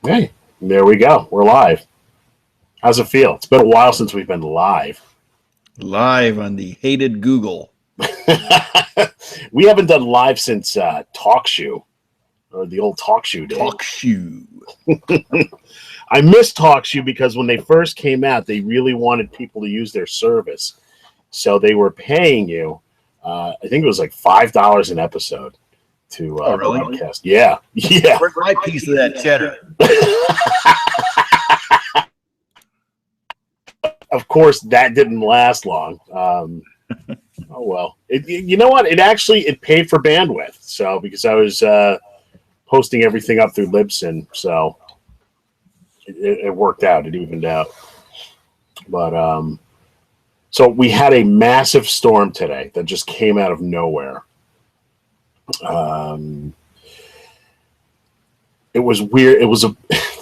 Hey, there we go. We're live. How's it feel? It's been a while since we've been live. Live on the hated Google. We haven't done live since Talk Shoe or the old Talk Shoe days. Talk shoe. I miss Talk Shoe because when they first came out, they really wanted people to use their service. So they were paying you, I think it was like $5 an episode to really? broadcast. Yeah. Yeah. Where's my piece of that cheddar? Of course, that didn't last long. Oh well. You know what? It paid for bandwidth. So because I was posting everything up through Libsyn, so it worked out. It evened out. But so we had a massive storm today that just came out of nowhere. It was weird. It was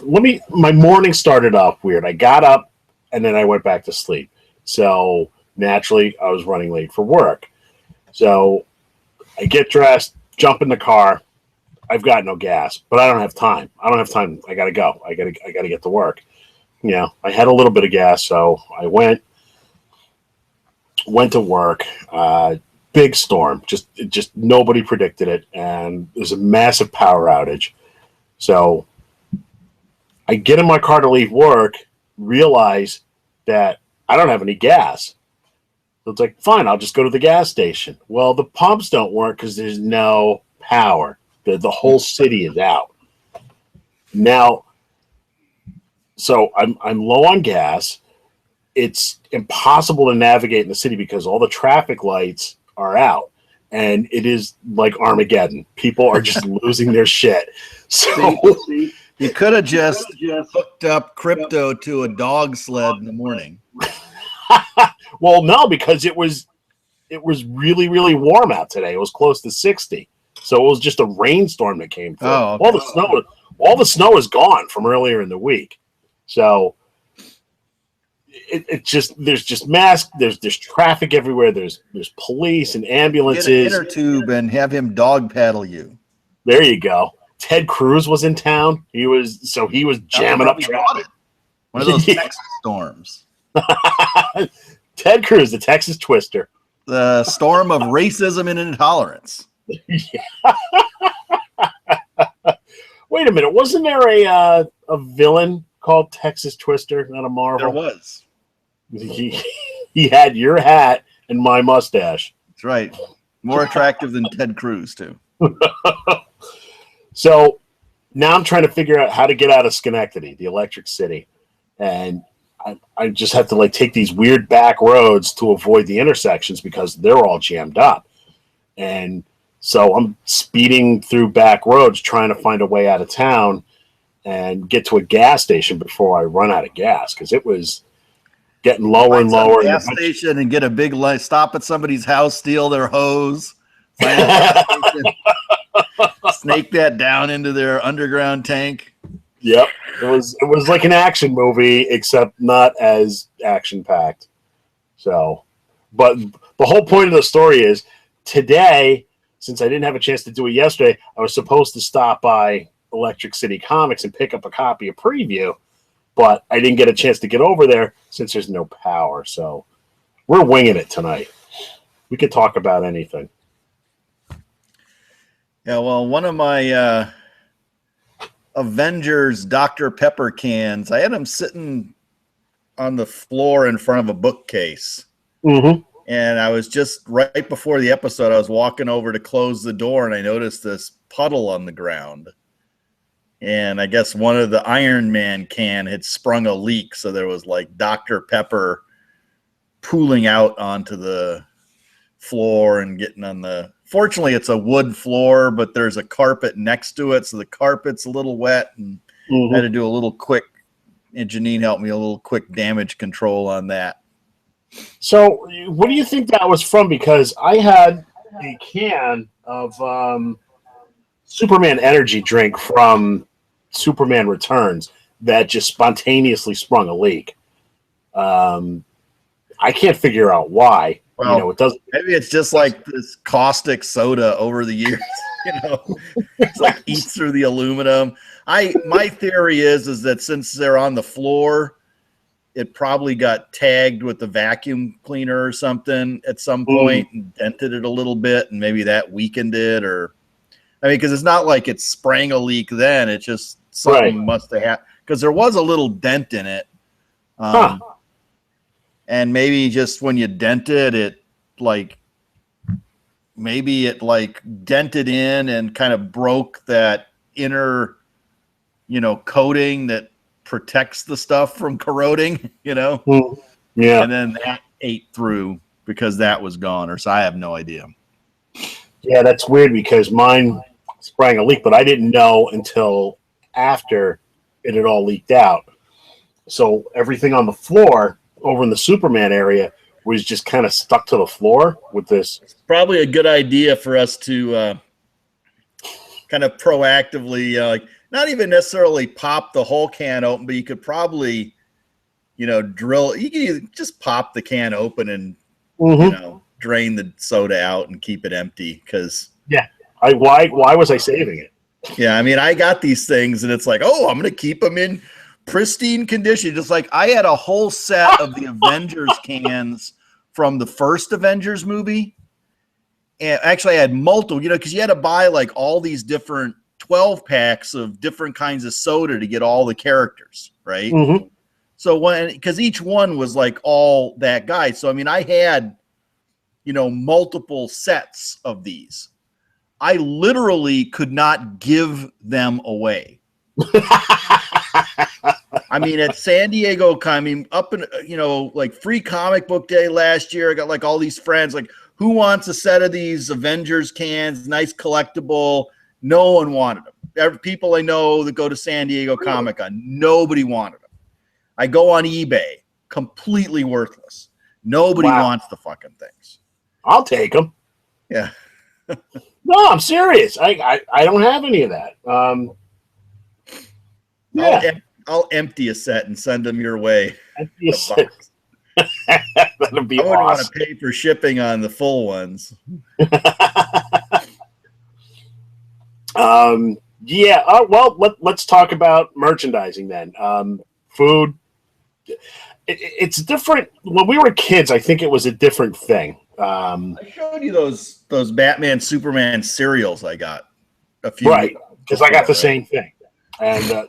my morning started off weird. I got up and then I went back to sleep. So naturally I was running late for work. So I get dressed, jump in the car. I've got no gas, but I don't have time. I gotta go. I gotta get to work. You know, I had a little bit of gas, so I went to work. Big storm. Just nobody predicted it, and there's a massive power outage. So I get in my car to leave work, realize that I don't have any gas. So it's like, fine, I'll just go to the gas station. Well, the pumps don't work because there's no power. The whole city is out. Now, so I'm low on gas. It's impossible to navigate in the city because all the traffic lights are out. And it is like Armageddon. People are just losing their shit. So you could have just hooked up crypto to a dog sled in the morning. Well, no, because it was really, really warm out today. It was close to 60. So it was just a rainstorm that came through. Oh, okay. All the snow is gone from earlier in the week. So it just there's traffic everywhere. There's police and ambulances. Get an inner tube and have him dog paddle you. There you go. Ted Cruz was in town. He was jamming up traffic. One of those Texas storms. Ted Cruz, the Texas Twister. The storm of racism and intolerance. Yeah. Wait a minute. Wasn't there a villain called Texas Twister, not a Marvel? There was. He had your hat and my mustache. That's right. More attractive than Ted Cruz, too. So now I'm trying to figure out how to get out of Schenectady, the Electric City. And I just have to take these weird back roads to avoid the intersections because they're all jammed up. And so I'm speeding through back roads trying to find a way out of town and get to a gas station before I run out of gas because it was getting lower and lower. Gas station and get a big light. Stop at somebody's house, steal their hose, find a gas station, snake that down into their underground tank. Yep, it was like an action movie, except not as action packed. So, but the whole point of the story is today, since I didn't have a chance to do it yesterday, I was supposed to stop by Electric City Comics and pick up a copy of Preview, but I didn't get a chance to get over there since there's no power. So we're winging it tonight. We could talk about anything. Yeah, well, one of my Avengers Dr. Pepper cans, I had them sitting on the floor in front of a bookcase. Mm-hmm. And I was just right before the episode, I was walking over to close the door and I noticed this puddle on the ground. And I guess one of the Iron Man can had sprung a leak. So there was Dr. Pepper pooling out onto the floor and getting on the, fortunately it's a wood floor, but there's a carpet next to it. So the carpet's a little wet and I had to do a little quick, and Janine helped me, a little quick damage control on that. So what do you think that was from? Because I had a can of Superman energy drink from Superman Returns that just spontaneously sprung a leak. I can't figure out why. Well, it doesn't. maybe it's just like this caustic soda over the years. It's like eats through the aluminum. My theory is that since they're on the floor, it probably got tagged with the vacuum cleaner or something at some point and dented it a little bit, and maybe that weakened it. Or, I mean, because it's not like it's sprang a leak then. It's just something must have happened, because there was a little dent in it. And maybe just when you dented it, maybe it dented in and kind of broke that inner, coating that protects the stuff from corroding, Yeah. And then that ate through because that was gone, or so I have no idea. Yeah, that's weird because mine sprang a leak, but I didn't know until after it had all leaked out. So everything on the floor over in the Superman area was just kind of stuck to the floor with this. It's probably a good idea for us to kind of proactively, not even necessarily pop the whole can open, but you could probably, drill. You can just pop the can open and drain the soda out and keep it empty. Because why was I saving it? Yeah, I mean, I got these things, and it's like, oh, I'm going to keep them in pristine condition. Just like I had a whole set of the Avengers cans from the first Avengers movie. And actually, I had multiple, because you had to buy all these different 12 packs of different kinds of soda to get all the characters, right? Mm-hmm. So because each one was all that guy. So, I mean, I had, multiple sets of these. I literally could not give them away. I mean, at San Diego, up in, free comic book day last year, I got all these friends, who wants a set of these Avengers cans, nice collectible? No one wanted them. People I know that go to San Diego Comic-Con, nobody wanted them. I go on eBay, completely worthless. Nobody wants the fucking things. I'll take them. Yeah. No, I'm serious. I don't have any of that. I'll empty a set and send them your way. Empty a set. That'd be I wouldn't want awesome. to pay for shipping on the full ones. Well, let's talk about merchandising then. Food. It's different. When we were kids, I think it was a different thing. I showed you those Batman Superman cereals I got a few. Right, because I got the same thing, and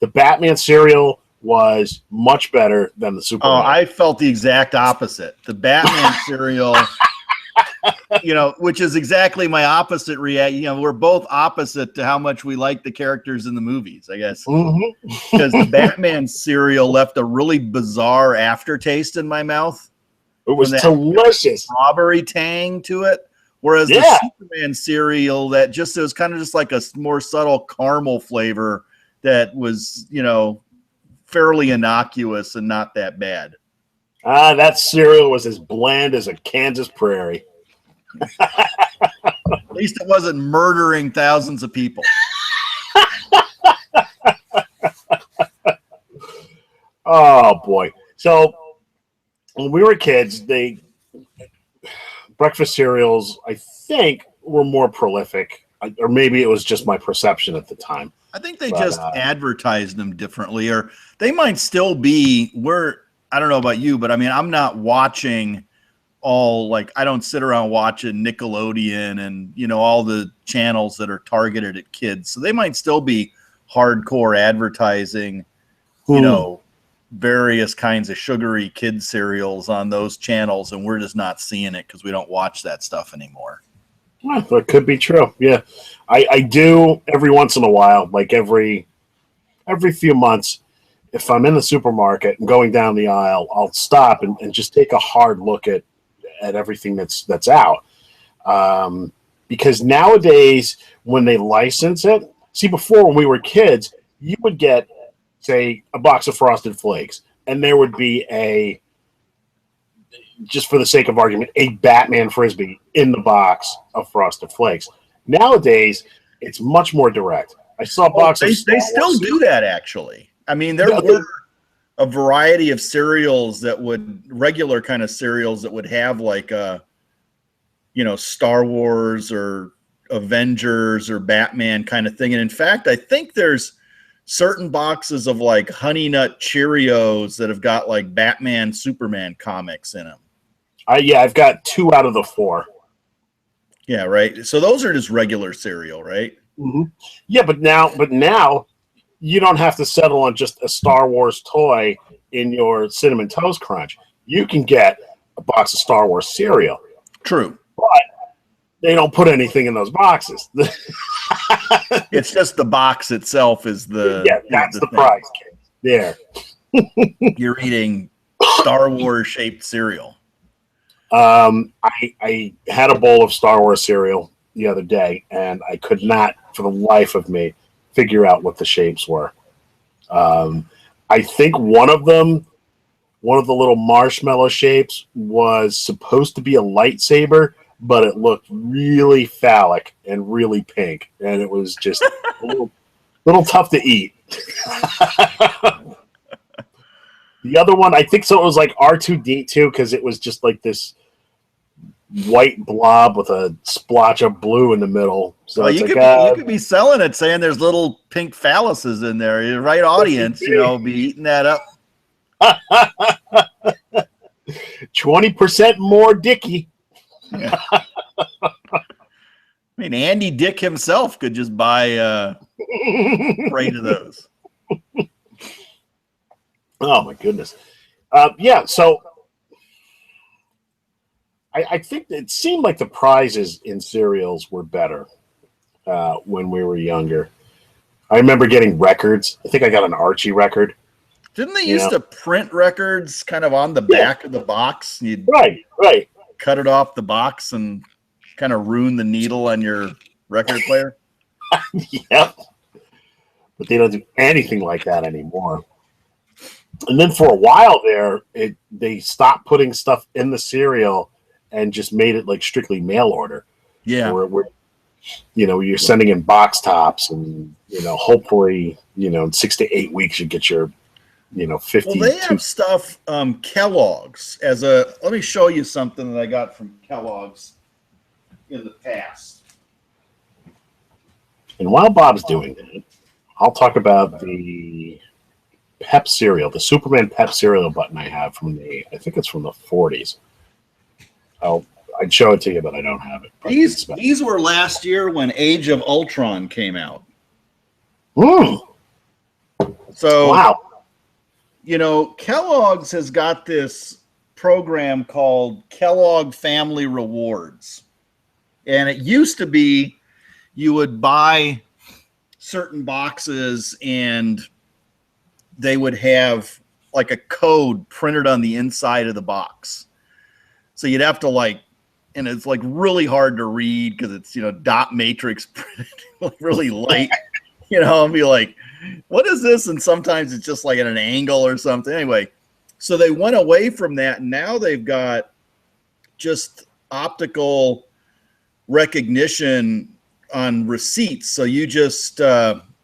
the Batman cereal was much better than the Superman. Oh, I felt the exact opposite. The Batman cereal, which is exactly my opposite reaction. We're both opposite to how much we like the characters in the movies, I guess. Because the Batman cereal left a really bizarre aftertaste in my mouth. It was delicious. Strawberry tang to it. Whereas the Superman cereal, it was kind of just like a more subtle caramel flavor that was, fairly innocuous and not that bad. That cereal was as bland as a Kansas prairie. At least it wasn't murdering thousands of people. Oh boy. So when we were kids, breakfast cereals, I think, were more prolific, or maybe it was just my perception at the time. I think they just advertised them differently, or they might still be. I don't know about you, but I mean, I'm not watching I don't sit around watching Nickelodeon and, all the channels that are targeted at kids. So they might still be hardcore advertising, various kinds of sugary kid cereals on those channels. And we're just not seeing it because we don't watch that stuff anymore. Well, that could be true. Yeah. I do every once in a while, every few months, if I'm in the supermarket and going down the aisle, I'll stop and just take a hard look at everything that's out. Because nowadays, when they license it, before when we were kids, you would get, say, a box of Frosted Flakes, and there would be just for the sake of argument, a Batman Frisbee in the box of Frosted Flakes. Nowadays, it's much more direct. I saw a box of they still do that, actually. I mean, there were a variety of cereals that would regular kind of cereals that would have like Star Wars or Avengers or Batman kind of thing. And in fact, I think there's certain boxes of like Honey Nut Cheerios that have got like Batman, Superman comics in them. Yeah, I've got 2 out of the 4. Yeah, right. So those are just regular cereal, right? Mm-hmm. Yeah, but now you don't have to settle on just a Star Wars toy in your Cinnamon Toast Crunch. You can get a box of Star Wars cereal. True. But they don't put anything in those boxes. It's just the box itself is the that's the prize. There. You're eating Star Wars shaped cereal. I had a bowl of Star Wars cereal the other day, and I could not, for the life of me, figure out what the shapes were. I think one of the little marshmallow shapes was supposed to be a lightsaber, but it looked really phallic and really pink, and it was just a little tough to eat. The other one, I think so, it was like R2-D2 because it was just like this white blob with a splotch of blue in the middle. So you could be selling it, saying there's little pink phalluses in there. Your right audience, be eating that up. 20% more Dickie. Yeah. I mean, Andy Dick himself could just buy a crate of those. Oh my goodness. So I think it seemed like the prizes in cereals were better when we were younger. I remember getting records. I think I got an Archie record. Didn't they used to print records kind of on the back of the box? You'd right. cut it off the box and kind of ruin the needle on your record player? Yep. But they don't do anything like that anymore. And then for a while there, they stopped putting stuff in the cereal and just made it like strictly mail order. Yeah. Where you're sending in box tops and, hopefully, in 6 to 8 weeks you get your, 50. Well, they have stuff, Kellogg's let me show you something that I got from Kellogg's in the past. And while Bob's doing that, I'll talk about the Pep cereal, the Superman Pep cereal button I have I think it's from the 40s. I'd show it to you, but I don't have it. These were last year when Age of Ultron came out. So, wow. Kellogg's has got this program called Kellogg Family Rewards. And it used to be you would buy certain boxes and they would have like a code printed on the inside of the box. So you'd have to and it's like really hard to read because it's, dot matrix printed really light, and be like, what is this? And sometimes it's just like at an angle or something. Anyway, so they went away from that. And now they've got just optical recognition on receipts. So you just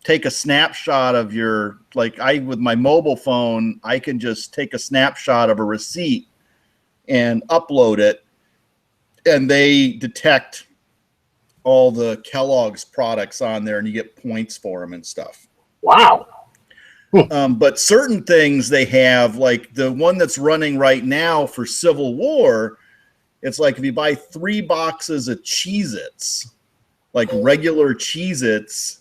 take a snapshot of with my mobile phone, I can just take a snapshot of a receipt and upload it, and they detect all the Kellogg's products on there, and you get points for them and stuff. Wow. But certain things they have, like the one that's running right now for Civil War, it's like if you buy 3 boxes of Cheez-Its, like regular Cheez-Its,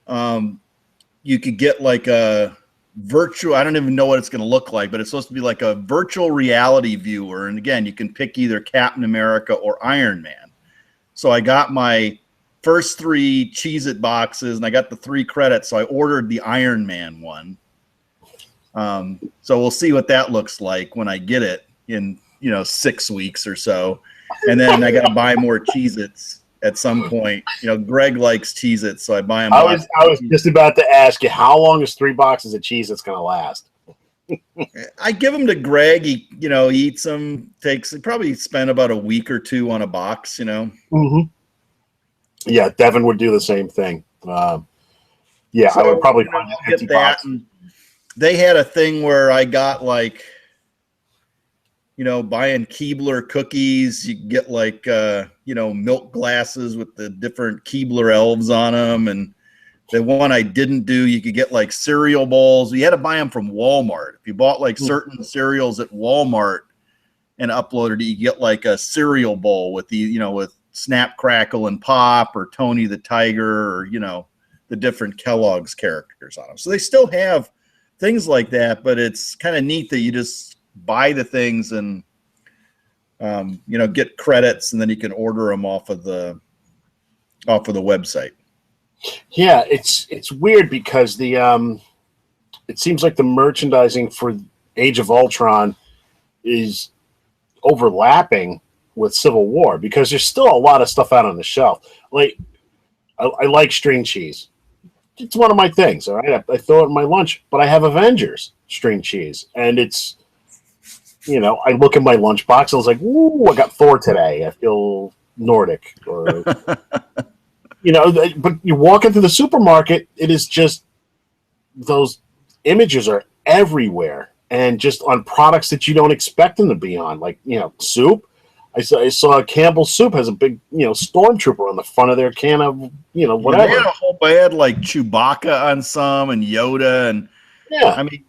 you could get like a virtual, I don't even know what it's going to look like, but it's supposed to be like a virtual reality viewer. And again, you can pick either Captain America or Iron Man. So I got my first 3 Cheez-It boxes and I got the 3 credits. So I ordered the Iron Man one. So we'll see what that looks like when I get it in, 6 weeks or so. And then I got to buy more Cheez-Its at some point. Greg likes Cheez-Its, so I buy them. I was just about to ask you, how long is 3 boxes of Cheez-Its going to last? I give them to Greg. He, eats them. Probably spend about a week or 2 on a box. Mm-hmm. Yeah, Devin would do the same thing. I would probably get that. they had a thing where I got like, buying Keebler cookies. You get like, milk glasses with the different Keebler elves on them. And the one I didn't do, you could get like cereal bowls. You had to buy them from Walmart. If you bought like certain cereals at Walmart and uploaded it, you get like a cereal bowl with with Snap, Crackle, and Pop, or Tony the Tiger, or, the different Kellogg's characters on them. So they still have things like that, but it's kind of neat that you just buy the things and, get credits, and then you can order them off of the website. Yeah, it's weird because it seems like the merchandising for Age of Ultron is overlapping with Civil War, because there's still a lot of stuff out on the shelf. Like, I like string cheese. It's one of my things, all right? I throw it in my lunch, but I have Avengers string cheese, and it's, I look at my lunchbox, I was like, ooh, I got Thor today. I feel Nordic, or... but you walk into the supermarket, it is just, those images are everywhere, and just on products that you don't expect them to be on, like, soup. I saw Campbell's Soup has a big, stormtrooper on the front of their can of, whatever. I had like Chewbacca on some, and Yoda, and I mean,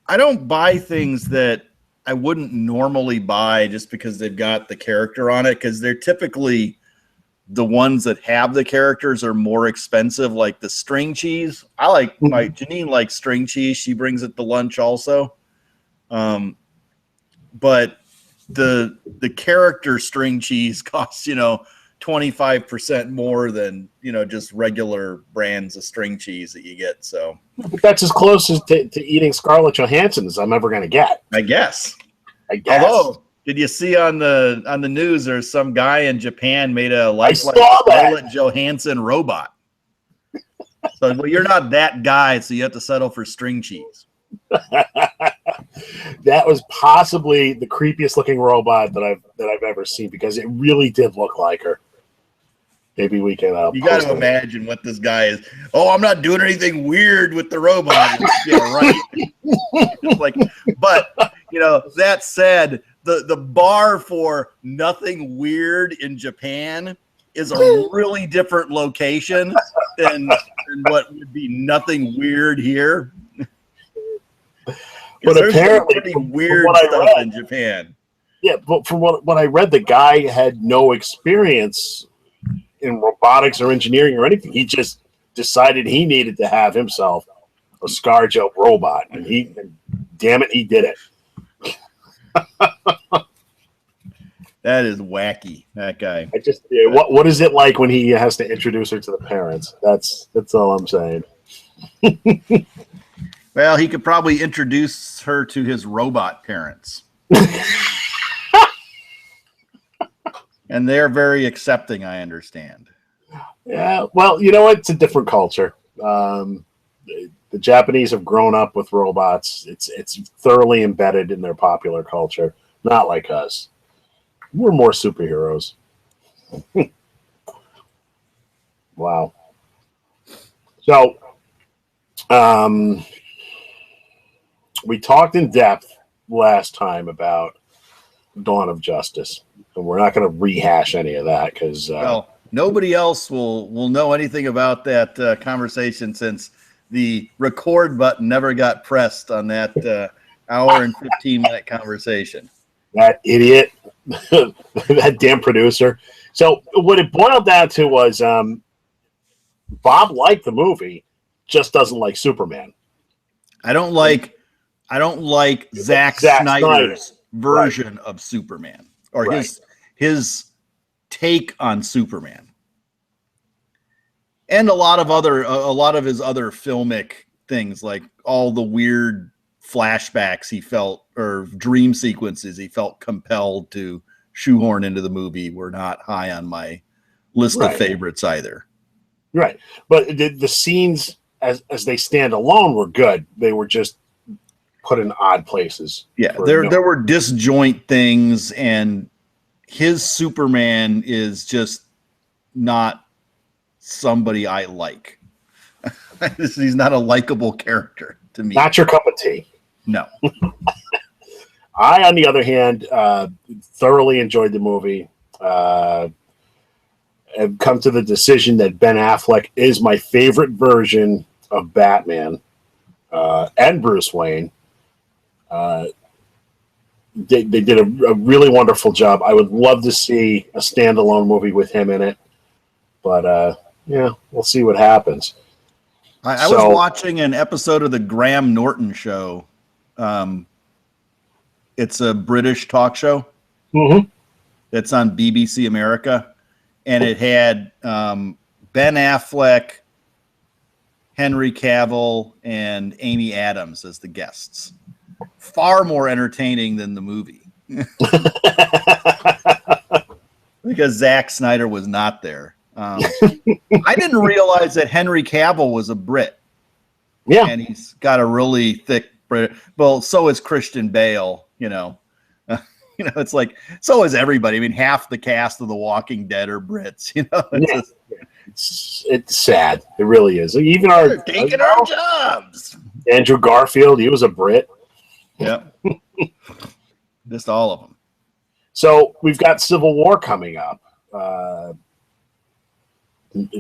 I don't buy things that I wouldn't normally buy just because they've got the character on it, because they're typically the ones that have the characters are more expensive, like the string cheese. I like Janine likes string cheese. She brings it to lunch also. But the character string cheese costs, 25% more than, just regular brands of string cheese that you get. So but that's as close as to eating Scarlett Johansson as I'm ever going to get. I guess. Although, did you see on the news, there's some guy in Japan made a lifelike Scarlett Johansson robot. So, well, you're not that guy, so you have to settle for string cheese. That was possibly the creepiest looking robot that I've ever seen, because it really did look like her. Maybe we can. You got to imagine what this guy is. Oh, I'm not doing anything weird with the robot. Yeah, right. Like, but that said, the bar for nothing weird in Japan is a really different location than what would be nothing weird here. But apparently, pretty weird stuff in Japan. Yeah, but from what I read, the guy had no experience in robotics or engineering or anything. He just decided he needed to have himself a ScarJo robot, and damn it, he did it. That is wacky. That guy. What is it like when he has to introduce her to the parents? That's all I'm saying. Well, he could probably introduce her to his robot parents. And they're very accepting, I understand. Yeah, well, you know what? It's a different culture. The Japanese have grown up with robots. It's thoroughly embedded in their popular culture. Not like us. We're more superheroes. Wow. So, we talked in depth last time about Dawn of Justice, and we're not going to rehash any of that because nobody else will know anything about that conversation, since the record button never got pressed on that hour and 15-minute conversation. That idiot, that damn producer. So what it boiled down to was Bob liked the movie, just doesn't like Superman. I don't like Zack Snyder's version of Superman, or his take on Superman, and a lot of his other filmic things, like all the weird flashbacks he felt, or dream sequences he felt compelled to shoehorn into the movie, were not high on my list of favorites either. Right, but the scenes as they stand alone were good. They were just put in odd places. Yeah, there were disjoint things, and his Superman is just not somebody I like. He's not a likable character to me. Not your cup of tea. No. I, on the other hand, thoroughly enjoyed the movie. Have come to the decision that Ben Affleck is my favorite version of Batman and Bruce Wayne. They did a really wonderful job. I would love to see a standalone movie with him in it, but yeah, we'll see what happens. I was watching an episode of the Graham Norton show. It's a British talk show. Mm-hmm. That's on BBC America. And it had Ben Affleck, Henry Cavill, and Amy Adams as the guests. Far more entertaining than the movie. Because Zack Snyder was not there. I didn't realize that Henry Cavill was a Brit. Yeah. And he's got a really thick Brit. Well, so is Christian Bale, you know. You know, it's like, so is everybody. I mean, half the cast of The Walking Dead are Brits, you know. It's sad. It really is. Even they're taking our jobs. Andrew Garfield, he was a Brit. Yep. Just all of them. So we've got Civil War coming up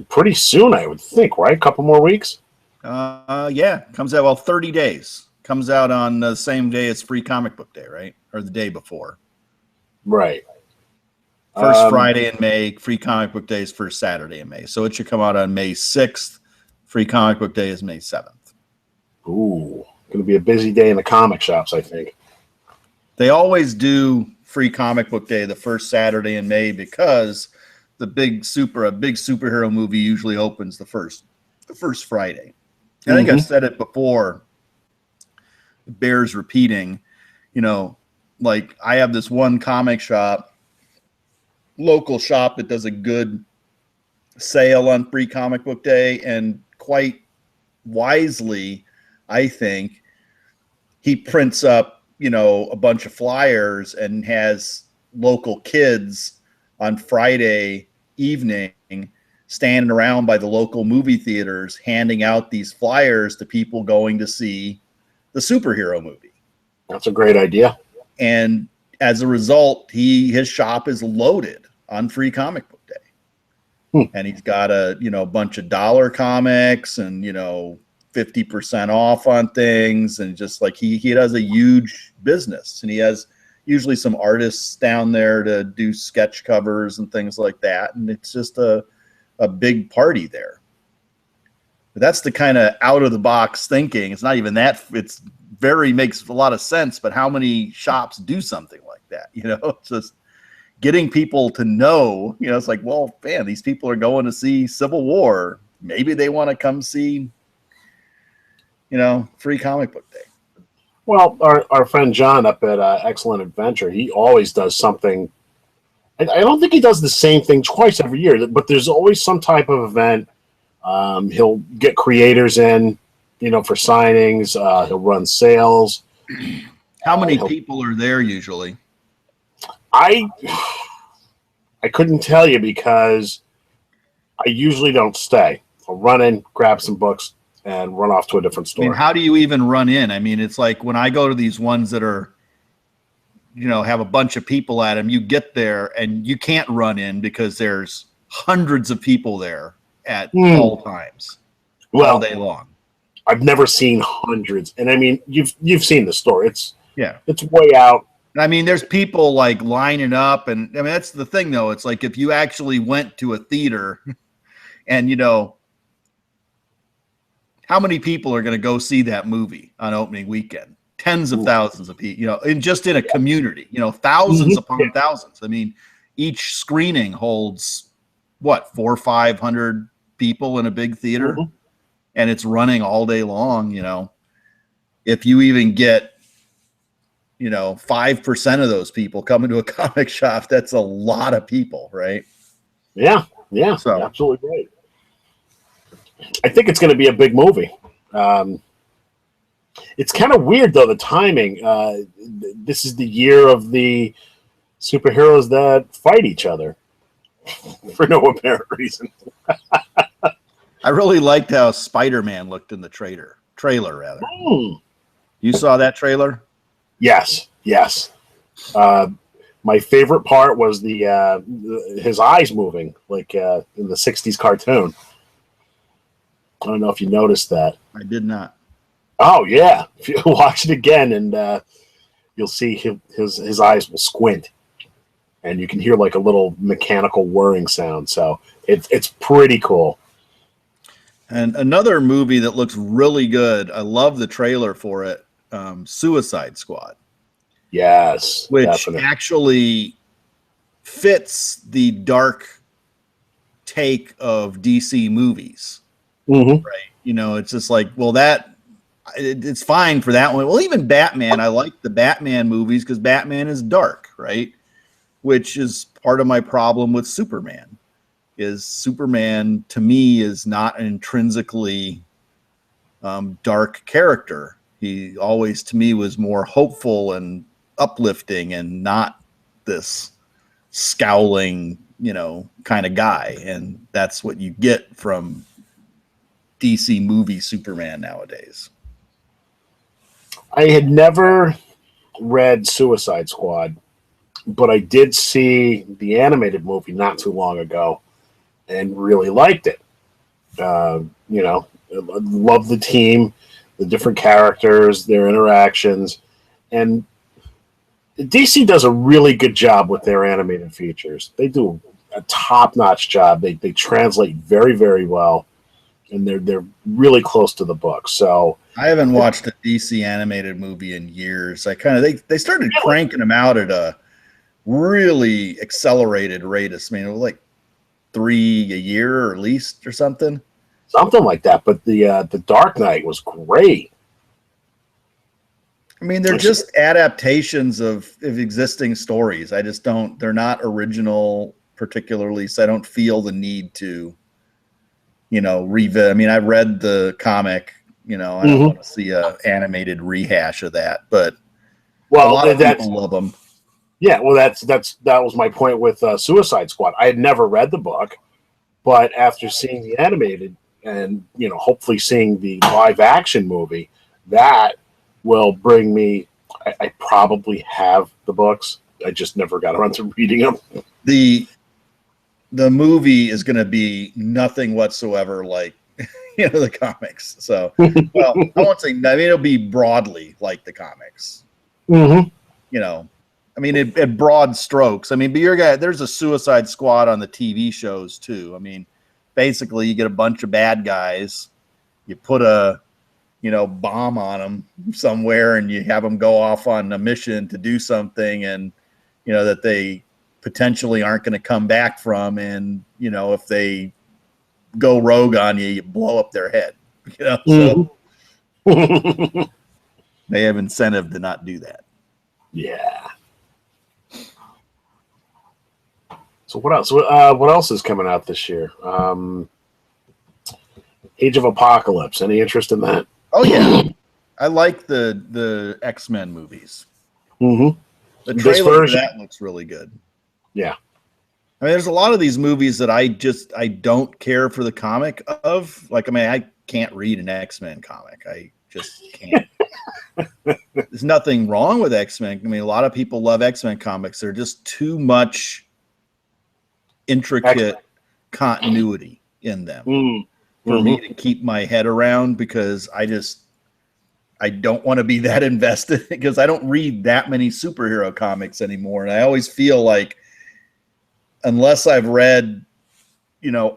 pretty soon, I would think, right? A couple more weeks? Yeah. Comes out, 30 days. Comes out on the same day as Free Comic Book Day, right? Or the day before. Right. First Friday in May, Free Comic Book Day is first Saturday in May. So it should come out on May 6th. Free Comic Book Day is May 7th. Ooh, going to be a busy day in the comic shops, I think. They always do Free Comic Book Day the first Saturday in May because a big superhero movie usually opens the first Friday. I think I've said it before. It bears repeating. You know, like I have this one comic shop, local shop that does a good sale on Free Comic Book Day, and quite wisely, I think, he prints up, you know, a bunch of flyers and has local kids on Friday evening standing around by the local movie theaters handing out these flyers to people going to see the superhero movie. That's a great idea. And as a result, his shop is loaded on Free Comic Book Day. And he's got a bunch of dollar comics and 50% off on things, and just like he does a huge business, and he has usually some artists down there to do sketch covers and things like that, and it's just a big party there. But that's the kind of out of the box thinking. It's not even that. It's makes a lot of sense, but how many shops do something like that? It's just getting people to know, it's like, well, man, these people are going to see Civil War. Maybe they want to come see, Free Comic Book Day. Well, our friend John up at Excellent Adventure, he always does something. I don't think he does the same thing twice every year, but there's always some type of event. He'll get creators in, for signings. He'll run sales. How many people are there usually? I couldn't tell you because I usually don't stay. I'll run in, grab some books, and run off to a different store. I mean, how do you even run in? I mean, it's like when I go to these ones that are, have a bunch of people at them, you get there and you can't run in because there's hundreds of people there at all times, all day long. I've never seen hundreds. And I mean, you've seen the store. It's way out. I mean, there's people like lining up, and I mean, that's the thing though. It's like if you actually went to a theater and, how many people are going to go see that movie on opening weekend? Tens of thousands of people, in a community, thousands upon thousands. I mean, each screening holds what, 400 or 500 people in a big theater, and it's running all day long. If you even get, 5% of those people coming to a comic shop, that's a lot of people, right? Yeah. So absolutely right. I think it's going to be a big movie. It's kind of weird, though, the timing. This is the year of the superheroes that fight each other for no apparent reason. I really liked how Spider-Man looked in the trailer rather. Hmm. You saw that trailer? Yes, yes. My favorite part was his eyes moving like in the '60s cartoon. I don't know if you noticed that. I did not. Oh yeah, if you watch it again, and you'll see his eyes will squint, and you can hear like a little mechanical whirring sound. So it's pretty cool. And another movie that looks really good. I love the trailer for it. Suicide Squad, Yes, which definitely. actually fits the dark take of DC movies. Mm-hmm. Right. It's just like, well, it's fine for that one. Well, even Batman, I like the Batman movies because Batman is dark, right? Which is part of my problem with Superman. Is Superman to me is not an intrinsically dark character. He always to me was more hopeful and uplifting and not this scowling, kind of guy. And that's what you get from DC movie Superman nowadays. I had never read Suicide Squad, but I did see the animated movie not too long ago, and really liked it. I love the team, the different characters, their interactions, and DC does a really good job with their animated features. They do a top-notch job. They translate very, very well, and they're really close to the book. So I haven't watched a DC animated movie in years. I kind of they started cranking them out at a really accelerated rate. I mean, it was like 3 a year or at least or something. Something like that. But the Dark Knight was great. I mean, they're just adaptations of existing stories. I just don't. They're not original, particularly. So I don't feel the need to, revisit. I mean, I read the comic. I don't want to see a animated rehash of that. But a lot of people love them. Yeah, well, that was my point with Suicide Squad. I had never read the book, but after seeing the animated and hopefully seeing the live action movie, that will bring me. I probably have the books. I just never got around to reading them. The movie is going to be nothing whatsoever like the comics. So, well, I won't say. I mean, it'll be broadly like the comics. Mm-hmm. I mean, at broad strokes. I mean, but there's a Suicide Squad on the TV shows too. I mean, basically, you get a bunch of bad guys, you put a bomb on them somewhere, and you have them go off on a mission to do something, and that they potentially aren't going to come back from, and if they go rogue on you, you blow up their head. So they have incentive to not do that. Yeah. So what else? What else is coming out this year? Age of Apocalypse. Any interest in that? Oh yeah, I like the X-Men movies. Mm-hmm. The trailer for that looks really good. Yeah. I mean, there's a lot of these movies that I don't care for the comic of. Like, I mean, I can't read an X-Men comic. I just can't. There's nothing wrong with X-Men. I mean, a lot of people love X-Men comics. They're just too much intricate continuity in them for me to keep my head around, because I don't want to be that invested, because I don't read that many superhero comics anymore. And I always feel like, unless I've read,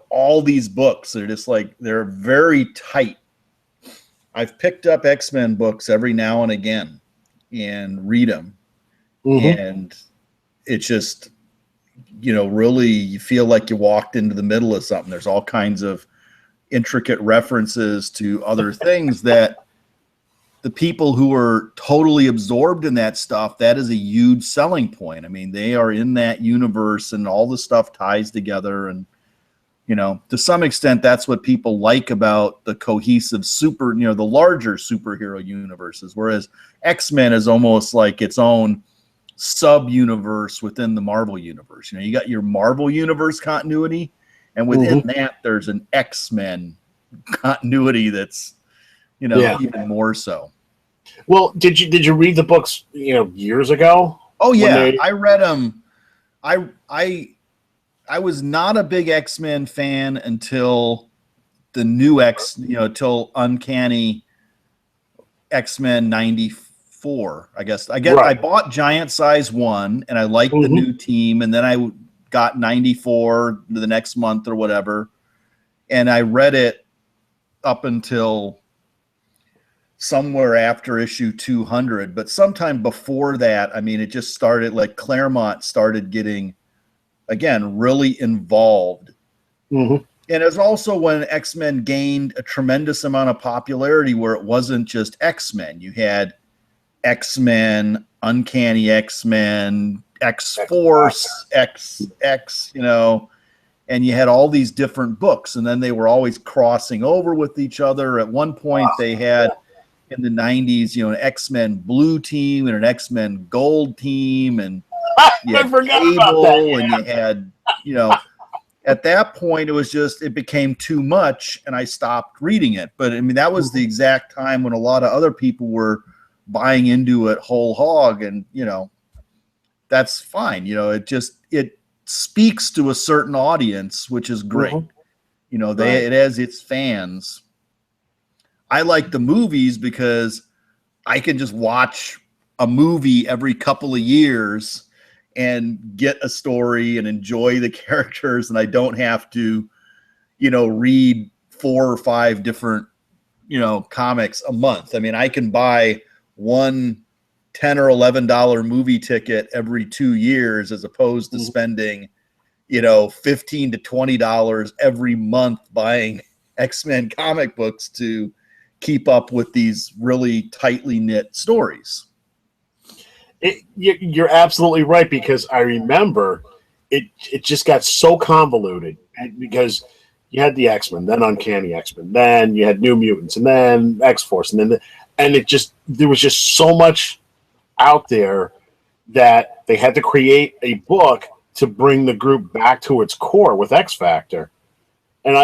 all these books, they're very tight. I've picked up X-Men books every now and again and read them. And it's just, really, you feel like you walked into the middle of something. There's all kinds of intricate references to other things that the people who are totally absorbed in that stuff, that is a huge selling point. I mean, they are in that universe and all the stuff ties together. And, to some extent, that's what people like about the cohesive the larger superhero universes. Whereas X-Men is almost like its own sub-universe within the Marvel universe. You got your Marvel universe continuity, and within that, there's an X-Men continuity that's, even more so. Well, did you read the books, years ago? Oh yeah, I read them. I was not a big X-Men fan until the new till Uncanny X-Men 94. I guess Right. I bought Giant Size 1 and I liked the new team, and then I got 94 the next month or whatever, and I read it up until somewhere after issue 200, but sometime before that, I mean, it just started, like, Claremont started getting, again, really involved. And it was also when X-Men gained a tremendous amount of popularity, where it wasn't just X-Men. You had X-Men, Uncanny X-Men, X-Force, X, and you had all these different books, and then they were always crossing over with each other. At one point, they had, in the 90s, an X-Men blue team and an X-Men gold team, and you had Cable, and you had, at that point, it became too much, and I stopped reading it. But I mean, that was the exact time when a lot of other people were buying into it whole hog, and that's fine. It speaks to a certain audience, which is great. It has its fans. I like the movies because I can just watch a movie every couple of years and get a story and enjoy the characters, and I don't have to, read 4 or 5 different, comics a month. I mean, I can buy one $10 or $11 movie ticket every 2 years, as opposed to spending, $15 to $20 every month buying X-Men comic books to keep up with these really tightly knit stories. You're absolutely right, because I remember it just got so convoluted, because you had the X-Men, then Uncanny X-Men, then you had New Mutants, and then X-Force, and then there was just so much out there that they had to create a book to bring the group back to its core with X-Factor. And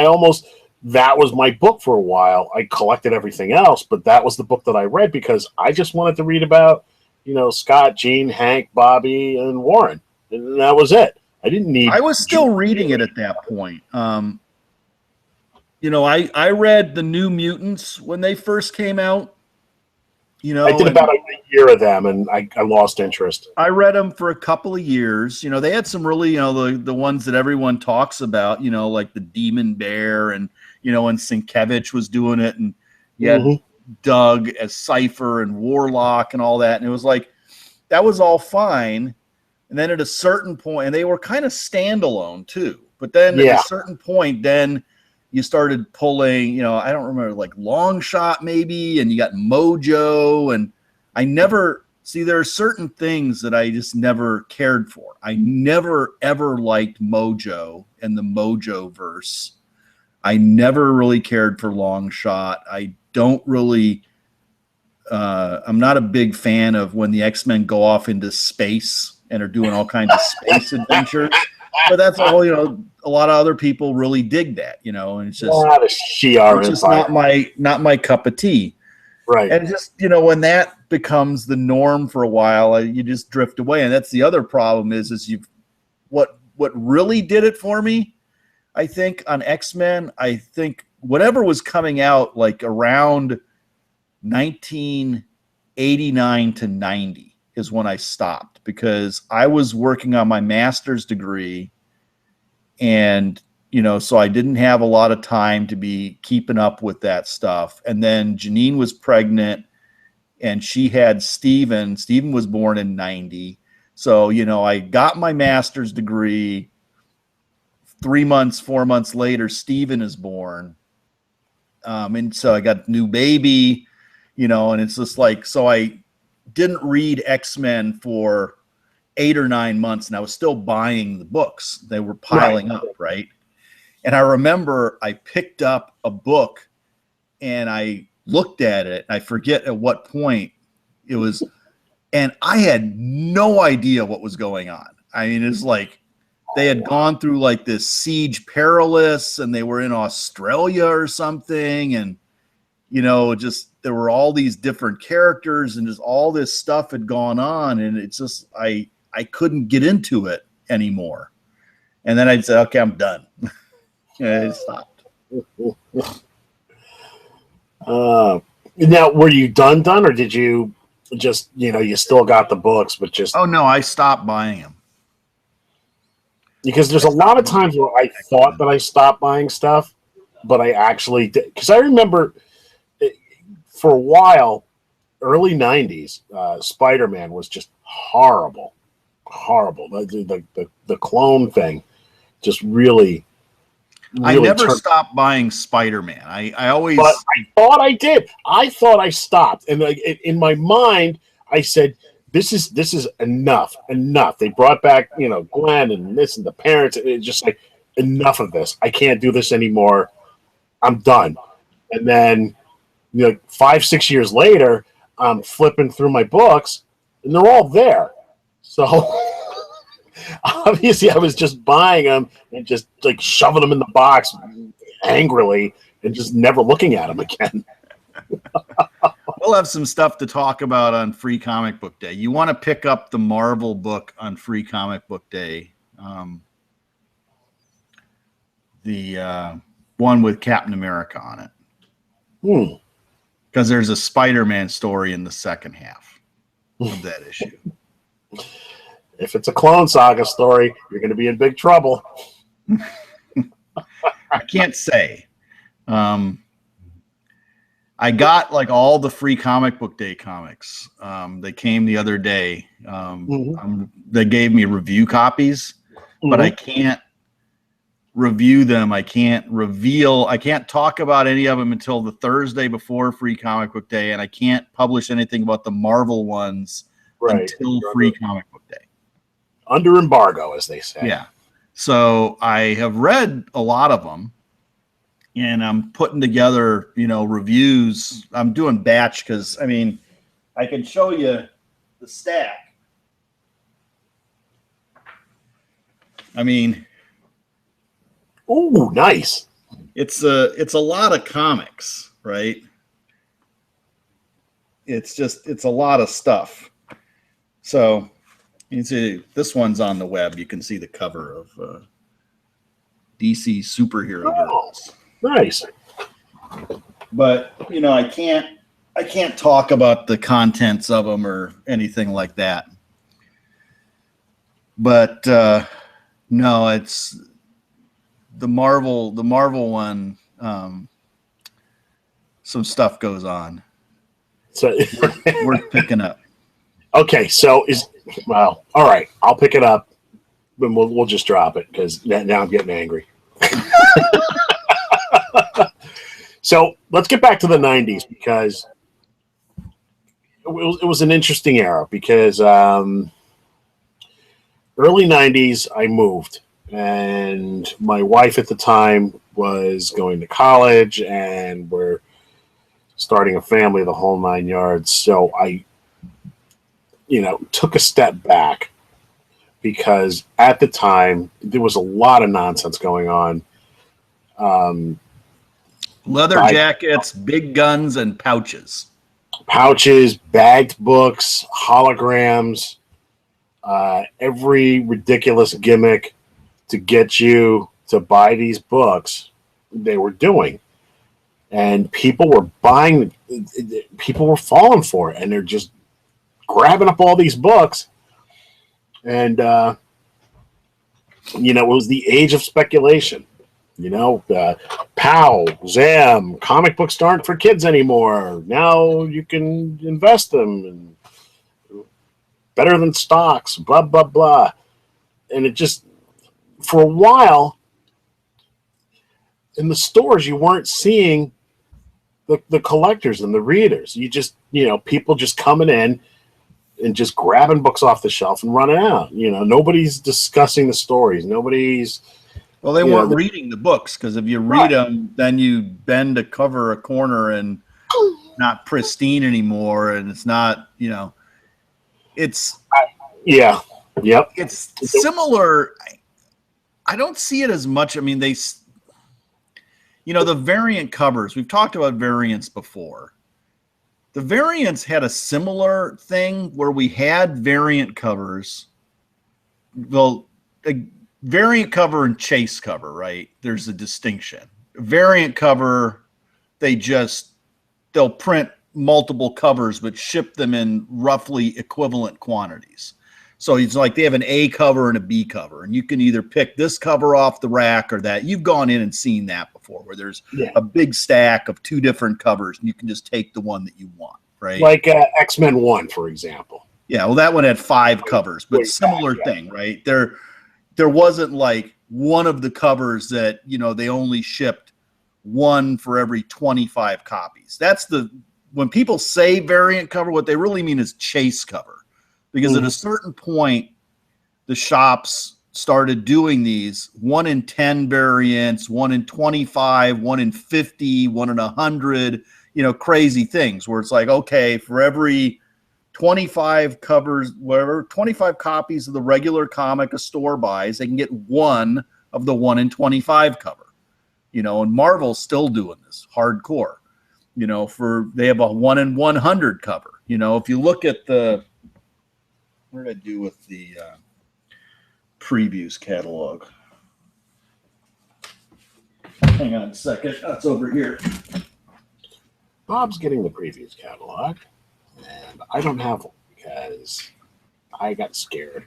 that was my book for a while. I collected everything else, but that was the book that I read because I just wanted to read about, Scott, Jean, Hank, Bobby, and Warren. And that was it. I was still reading it at that point. I read the New Mutants when they first came out. I did about a year of them, and I lost interest. I read them for a couple of years. They had some really, the ones that everyone talks about, like the Demon Bear, and, and Sienkiewicz was doing it, and you had Doug as Cypher and Warlock and all that. And it was like, that was all fine. And then at a certain point, and they were kind of standalone too, but then at a certain point, then you started pulling, I don't remember, like Long Shot maybe, and you got Mojo, and there are certain things that I just never cared for. I never, ever liked Mojo and the Mojo verse. I never really cared for Long Shot. I don't really, I'm not a big fan of when the X-Men go off into space and are doing all kinds of space adventures. But that's all, a lot of other people really dig that, and it's just not my cup of tea. Right. And just, when that becomes the norm for a while, you just drift away. And that's the other problem is what really did it for me, I think, on X-Men, I think whatever was coming out like around 1989 to 90 is when I stopped, because I was working on my master's degree, and so I didn't have a lot of time to be keeping up with that stuff. And then Janine was pregnant, and she had Steven. Steven was born in 90. So, I got my master's degree. 4 months later, Steven is born. And so I got a new baby, and it's just like, so I didn't read X-Men for 8 or 9 months, and I was still buying the books. They were piling up, right? And I remember I picked up a book and I looked at it. I forget at what point it was, and I had no idea what was going on. I mean, it's like they had gone through like this siege perilous, and they were in Australia or something, and just there were all these different characters, and just all this stuff had gone on, and it's just I couldn't get into it anymore. And then I'd say, okay, I'm done. And it stopped. Now, were you done, or did you just, you still got the books, but just... Oh, no, I stopped buying them. Because there's a lot of times where I thought that I stopped buying stuff, but I actually did. Because I remember for a while, early 90s, Spider-Man was just horrible. Horrible. The clone thing just really I never stopped buying Spider-Man. I always... But I thought I did. I thought I stopped. And in my mind, I said, this is enough. Enough. They brought back, Gwen and this and the parents. It's just like, enough of this. I can't do this anymore. I'm done. And then, 5-6 years later, I'm flipping through my books, and they're all there. So... obviously, I was just buying them and just like shoving them in the box angrily and just never looking at them again. We'll have some stuff to talk about on Free Comic Book Day. You want to pick up the Marvel book on Free Comic Book Day. The one with Captain America on it. Because there's a Spider-Man story in the second half of that issue. If it's a Clone Saga story, you're going to be in big trouble. I can't say. I got like all the Free Comic Book Day comics. They came the other day. They gave me review copies, but I can't review them. I can't talk about any of them until the Thursday before Free Comic Book Day, and I can't publish anything about the Marvel ones until Free Comic Book Day. Under embargo, as they say. Yeah. So I have read a lot of them, and I'm putting together, reviews. I'm doing batch because, I can show you the stack. Oh, nice. It's a lot of comics, right? It's a lot of stuff. So you can see this one's on the web. You can see the cover of DC Superhero Girls. Nice. But I can't talk about the contents of them or anything like that. But no, it's the Marvel one. Some stuff goes on. So worth picking up. Okay, so all right. I'll pick it up, and we'll just drop it because now I'm getting angry. So let's get back to the 90s because it was an interesting era because early 90s I moved, and my wife at the time was going to college, and we're starting a family, the whole 9 yards. So I took a step back because at the time there was a lot of nonsense going on. Leather jackets, big guns, and pouches. Pouches, bagged books, holograms, every ridiculous gimmick to get you to buy these books they were doing. And people were falling for it, and they're just grabbing up all these books. And, it was the age of speculation. Pow, Zam, comic books aren't for kids anymore. Now you can invest them, and better than stocks, blah, blah, blah. And it just, for a while, in the stores, you weren't seeing the collectors and the readers. You just, people just coming in and just grabbing books off the shelf and running out. Nobody's discussing the stories. Nobody's... Well, they weren't reading the books because if you read them, then you bend to cover a corner and not pristine anymore, and it's not, it's yeah, yep. It's similar. I don't see it as much. I mean, the variant covers, we've talked about variants before. The variants had a similar thing where we had variant covers. Well, a variant cover and chase cover, right? There's a distinction. Variant cover, they'll print multiple covers, but ship them in roughly equivalent quantities. So it's like they have an A cover and a B cover, and you can either pick this cover off the rack or that. You've gone in and seen that before, where there's a big stack of 2 different covers, and you can just take the one that you want, right? Like X-Men 1, for example. Yeah, well, that one had 5 covers, but similar thing, right? There wasn't like one of the covers that, they only shipped 1 for every 25 copies. When people say variant cover, what they really mean is chase cover. Because at a certain point, the shops started doing these 1 in 10 variants, 1 in 25, 1 in 50, 1 in 100, crazy things where it's like, okay, for every 25 covers, whatever, 25 copies of the regular comic a store buys, they can get 1 of the 1 in 25 cover. And Marvel's still doing this hardcore. They have a 1 in 100 cover. If you look at what did I do with the previews catalog? Hang on a second. That's over here. Bob's getting the previews catalog, and I don't have one because I got scared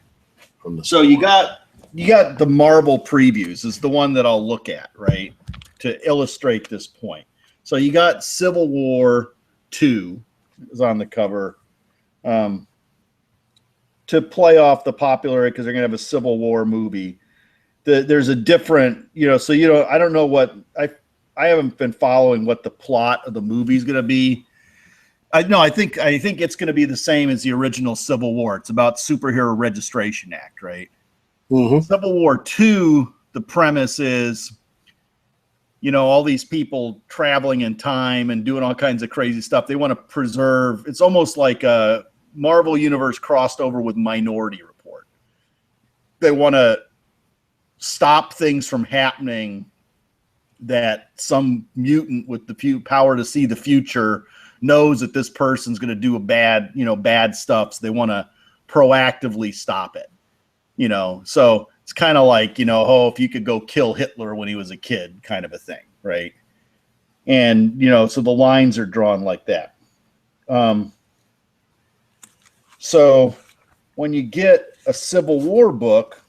from the. So you got the Marvel previews is the one that I'll look at, right, to illustrate this point. So you got Civil War 2 is on the cover. To play off the popularity, because they're going to have a Civil War movie. There's a different, I don't know what, I haven't been following what the plot of the movie is going to be. I think it's going to be the same as the original Civil War. It's about Superhero Registration Act, right? Mm-hmm. Civil War 2, the premise is, all these people traveling in time and doing all kinds of crazy stuff. They want to preserve, it's almost like a Marvel Universe crossed over with Minority Report. They want to stop things from happening that some mutant with the power to see the future knows that this person's going to do bad stuff. So they want to proactively stop it. So it's kind of like, if you could go kill Hitler when he was a kid kind of a thing, right? And, so the lines are drawn like that. So when you get a Civil War book,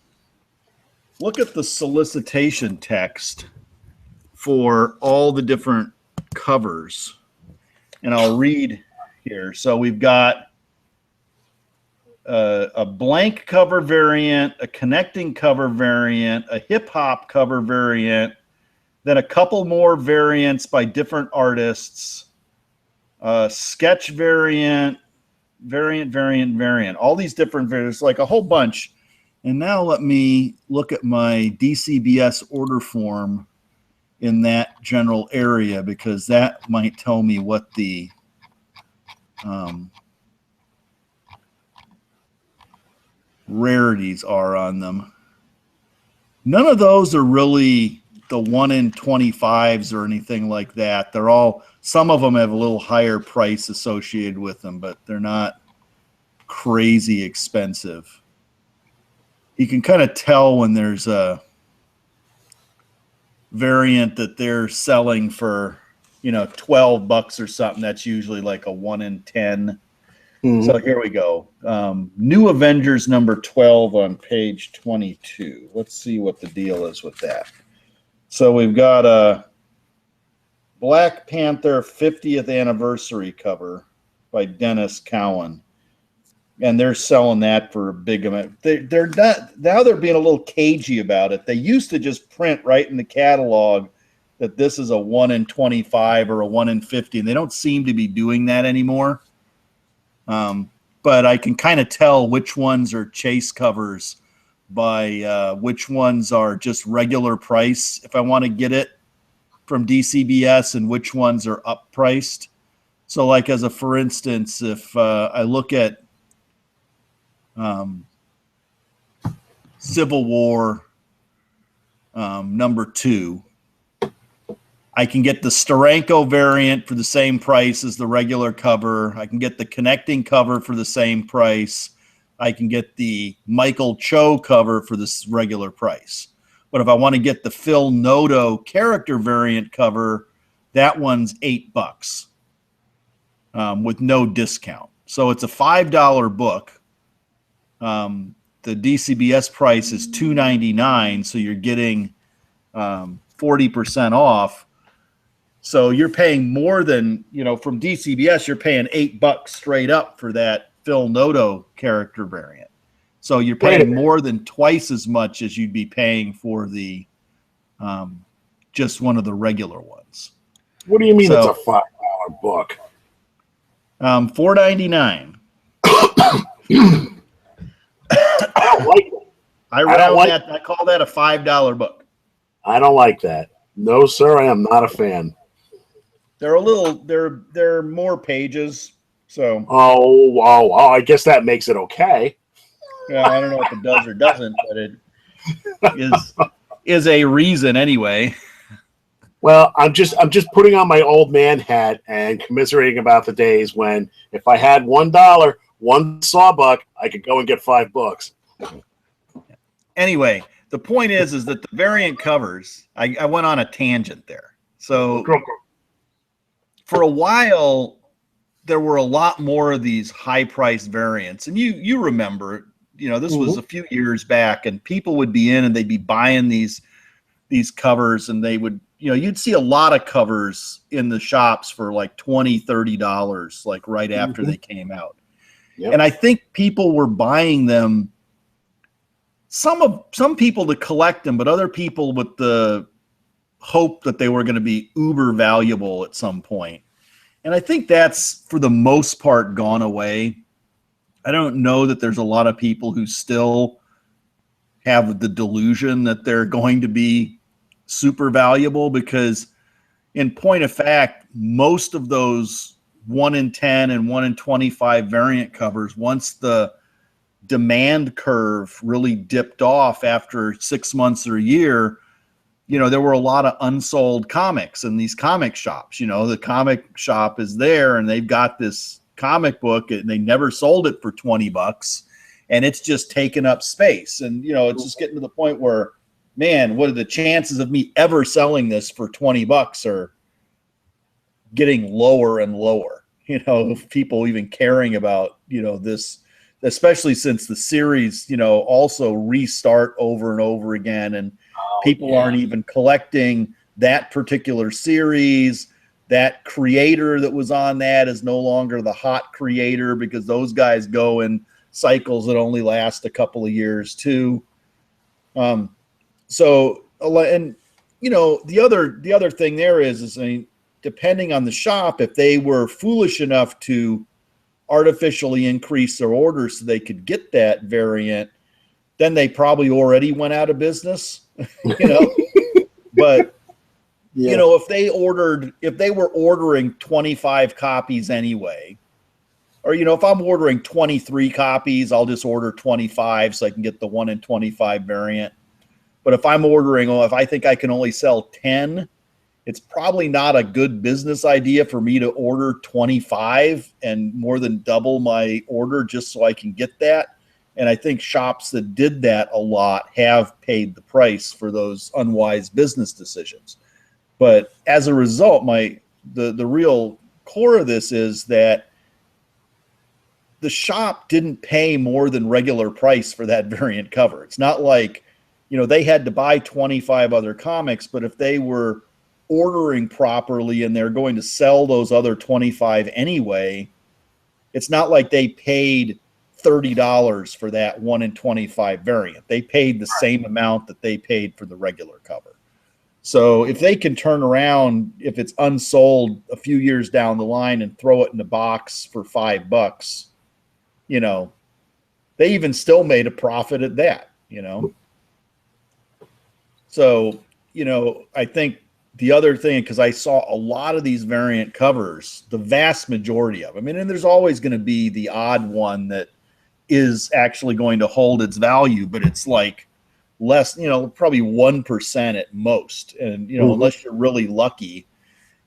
look at the solicitation text for all the different covers. And I'll read here. So we've got a blank cover variant, a connecting cover variant, a hip-hop cover variant, then a couple more variants by different artists, sketch variant, all these different variants, like a whole bunch. And now let me look at my DCBS order form in that general area, because that might tell me what the rarities are on them. None of those are really the 1 in 25s or anything like that. They're all, some of them have a little higher price associated with them, but they're not crazy expensive. You can kind of tell when there's a variant that they're selling for, $12 or something. That's usually like a 1 in 10. Mm-hmm. So here we go. New Avengers number 12 on page 22. Let's see what the deal is with that. So we've got a Black Panther 50th anniversary cover by Dennis Cowan. And they're selling that for a big amount. They're not, now they're being a little cagey about it. They used to just print right in the catalog that this is a 1 in 25 or a 1 in 50, and they don't seem to be doing that anymore. But I can kind of tell which ones are chase covers by which ones are just regular price if I want to get it from DCBS, and which ones are up priced. So like as a for instance, if I look at Civil War number 2. I can get the Steranko variant for the same price as the regular cover. I can get the connecting cover for the same price. I can get the Michael Cho cover for this regular price. But if I want to get the Phil Noto character variant cover, that one's $8 with no discount. So it's a $5 book. The DCBS price is $2.99, so you're getting 40% off. So you're paying more than, from DCBS, you're paying $8 straight up for that Phil Noto character variant. So you're paying more than twice as much as you'd be paying for the just one of the regular ones. What do you mean it's a $5 book? $4.99. I don't like it. I call that a $5 book. I don't like that. No, sir, I am not a fan. They're more pages. So I guess that makes it okay. Yeah, I don't know if it does or doesn't, but it is a reason anyway. Well, I'm just putting on my old man hat and commiserating about the days when if I had $1, one sawbuck, I could go and get 5 books. Anyway, the point is that the variant covers, I went on a tangent there. So for a while, there were a lot more of these high-priced variants. And you remember, this was a few years back, and people would be in and they'd be buying these covers, and they would, you'd see a lot of covers in the shops for like $20, $30, like right after they came out. Yep. And I think people were buying them, some people to collect them, but other people with the hope that they were going to be uber valuable at some point. And I think that's, for the most part, gone away. I don't know that there's a lot of people who still have the delusion that they're going to be super valuable, because in point of fact, most of those 1 in 10 and 1 in 25 variant covers, once the demand curve really dipped off after 6 months or a year, there were a lot of unsold comics in these comic shops. The comic shop is there and they've got this comic book and they never sold it for $20 and it's just taken up space. And, it's just getting to the point where, man, what are the chances of me ever selling this for $20 are getting lower and lower, people even caring about, this, especially since the series, also restart over and over again. And people aren't even collecting that particular series. That creator that was on that is no longer the hot creator, because those guys go in cycles that only last a couple of years too. The other thing there is depending on the shop, if they were foolish enough to artificially increase their orders so they could get that variant, then they probably already went out of business. But if they were ordering 25 copies anyway, or if I'm ordering 23 copies, I'll just order 25 so I can get the 1 in 25 variant. But if I'm ordering, if I think I can only sell 10, it's probably not a good business idea for me to order 25 and more than double my order just so I can get that. And I think shops that did that a lot have paid the price for those unwise business decisions. But as a result, the real core of this is that the shop didn't pay more than regular price for that variant cover. It's not like, they had to buy 25 other comics, but if they were ordering properly and they're going to sell those other 25 anyway, it's not like they paid $30 for that 1 in 25 variant. They paid the same amount that they paid for the regular cover. So if they can turn around, if it's unsold a few years down the line, and throw it in the box for $5, they even still made a profit at that, So, I think the other thing, because I saw a lot of these variant covers, the vast majority of them, and there's always going to be the odd one that is actually going to hold its value, but it's like less, probably 1% at most. And, unless you're really lucky.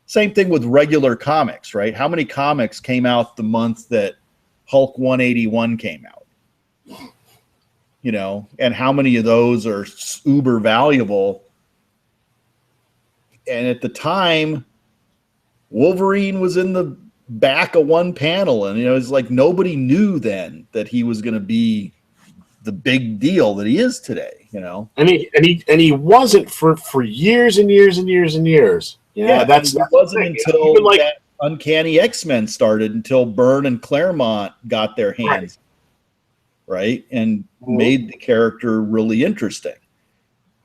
Same thing with regular comics, right? How many comics came out the month that Hulk 181 came out? And how many of those are uber valuable? And at the time, Wolverine was in the back of one panel, and it's like nobody knew then that he was going to be the big deal that he is today. And he wasn't for years and years and years and years. It wasn't until that Uncanny X-Men started, until Byrne and Claremont got their hands right and made the character really interesting.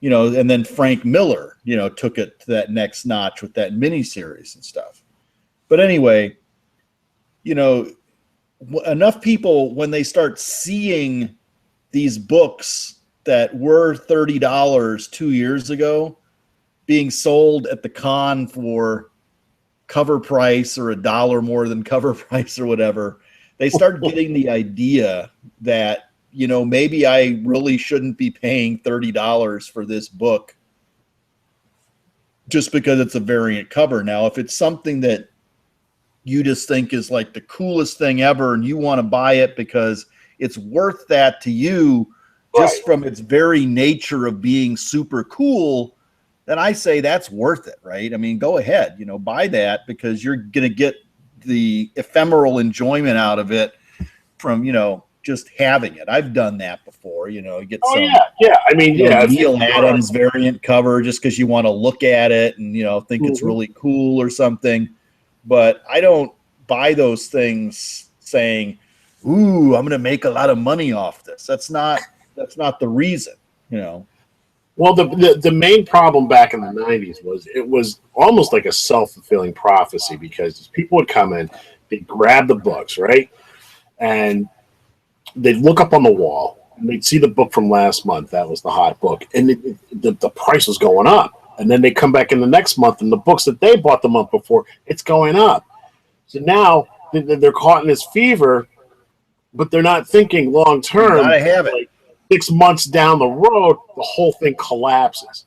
And then Frank Miller, took it to that next notch with that miniseries and stuff. But anyway, enough people, when they start seeing these books that were $30 2 years ago being sold at the con for cover price or $1 more than cover price or whatever, they start getting the idea that, maybe I really shouldn't be paying $30 for this book just because it's a variant cover. Now, if it's something that you just think is like the coolest thing ever and you want to buy it because it's worth that to you just from its very nature of being super cool, then I say that's worth it, right? I mean, go ahead, buy that, because you're going to get the ephemeral enjoyment out of it from, just having it. I've done that before, you get some I mean, Neil Adams variant cover just because you want to look at it and, think it's really cool or something. But I don't buy those things saying, ooh, I'm going to make a lot of money off this. That's not the reason, Well, the main problem back in the 90s was it was almost like a self-fulfilling prophecy, because people would come in, they'd grab the books, right? And they'd look up on the wall and they'd see the book from last month. That was the hot book. And the price was going up. And then they come back in the next month and the books that they bought the month before, it's going up. So now they're caught in this fever, but they're not thinking long term. I have it. Like 6 months down the road, the whole thing collapses.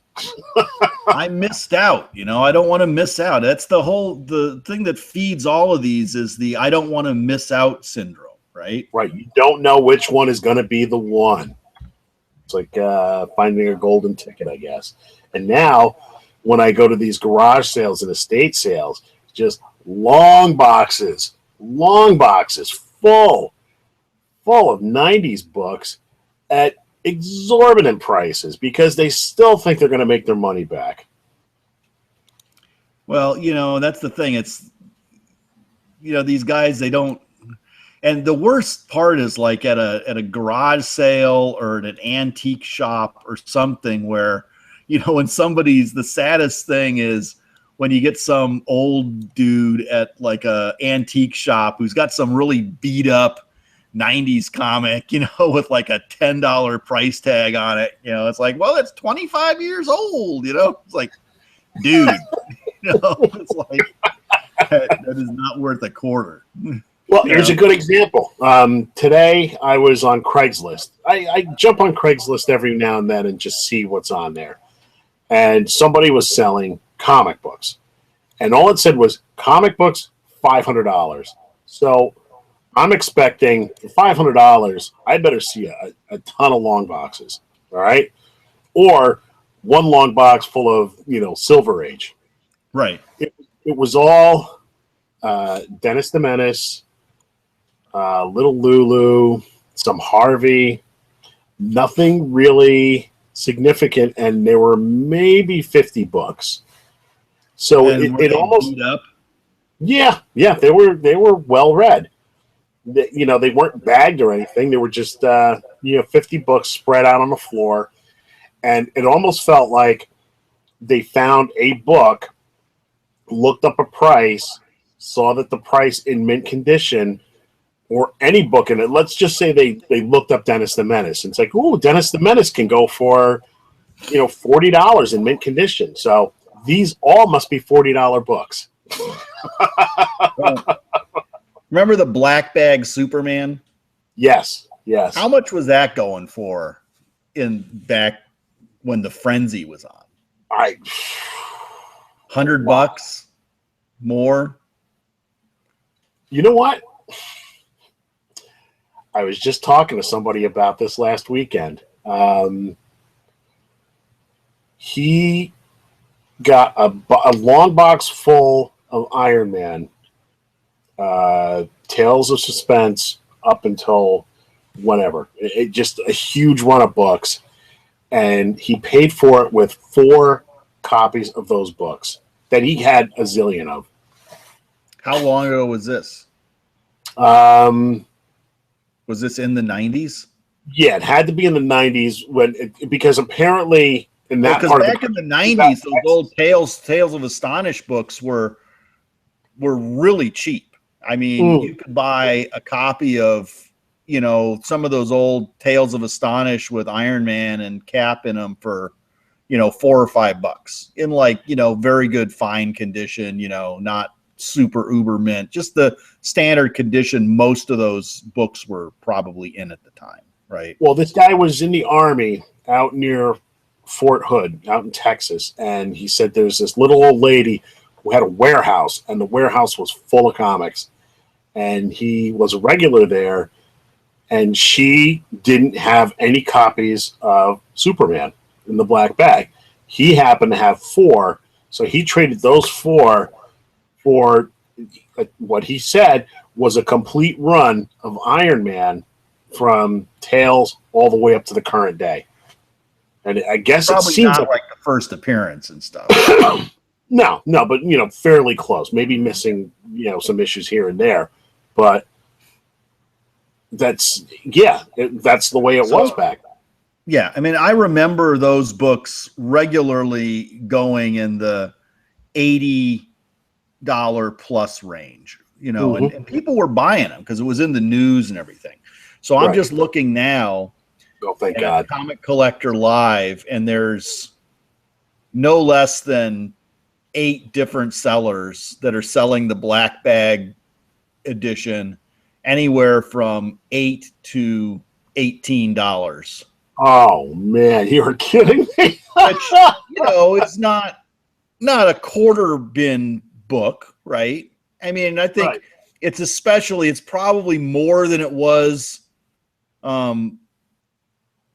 I missed out. I don't want to miss out. That's the thing that feeds all of these is the I don't want to miss out syndrome, right? Right. You don't know which one is going to be the one. It's like finding a golden ticket, I guess. And now when I go to these garage sales and estate sales, just long boxes full of 90s books at exorbitant prices because they still think they're going to make their money back. Well, that's the thing. It's, these guys, they don't. And the worst part is like at a garage sale or at an antique shop or something where, when the saddest thing is when you get some old dude at like a antique shop who's got some really beat up 90s comic, with like a $10 price tag on it. It's like, well, it's 25 years old, it's like, dude, it's like, that is not worth a quarter. Well, here's a good example. Today I was on Craigslist. I jump on Craigslist every now and then and just see what's on there. And somebody was selling comic books. And all it said was comic books, $500. So I'm expecting for $500, I better see a ton of long boxes. All right. Or one long box full of, Silver Age. Right. It was all Dennis the Menace, Little Lulu, some Harvey, nothing really significant, and there were maybe 50 books. So it almost beat up. Yeah, they were well read. They weren't bagged or anything. They were just 50 books spread out on the floor, and it almost felt like they found a book, looked up a price, saw that the price in mint condition, or any book in it. Let's just say they looked up Dennis the Menace, and it's like, ooh, Dennis the Menace can go for $40 in mint condition. So these all must be $40 books. Remember the black bag Superman? Yes. How much was that going for in back when the Frenzy was on. I $100 more. You know what? I was just talking to somebody about this last weekend. He got a long box full of Iron Man, Tales of Suspense up until whenever. It just a huge run of books, and he paid for it with 4 copies of those books that he had a zillion of. How long ago was this? Was this in the 90s? Yeah, it had to be in the 90s because apparently in that part back in the 90s, those old Tales of Astonish books were really cheap. I mean, you could buy a copy of, some of those old Tales of Astonish with Iron Man and Cap in them for, $4 or $5 in very good fine condition, not super uber mint, just the standard condition most of those books were probably in at the time, right? Well, this guy was in the Army out near Fort Hood out in Texas, and he said there's this little old lady who had a warehouse, and the warehouse was full of comics, and he was a regular there, and she didn't have any copies of Superman in the black bag. He happened to have 4, so he traded those 4 for what he said was a complete run of Iron Man from Tales all the way up to the current day. And I guess probably it seems not like the first appearance and stuff. No, but fairly close. Maybe missing some issues here and there, but that's the way it was back then. Yeah, I mean, I remember those books regularly going in the $80 plus range, and people were buying them because it was in the news and everything. So I'm just looking now. Oh, thank God. Comic Collector Live, and there's no less than 8 different sellers that are selling the black bag edition, anywhere from $8 to $18. Oh man, you're kidding me. Which, it's not a quarter bin book, right? I mean, I think it's probably more than it was a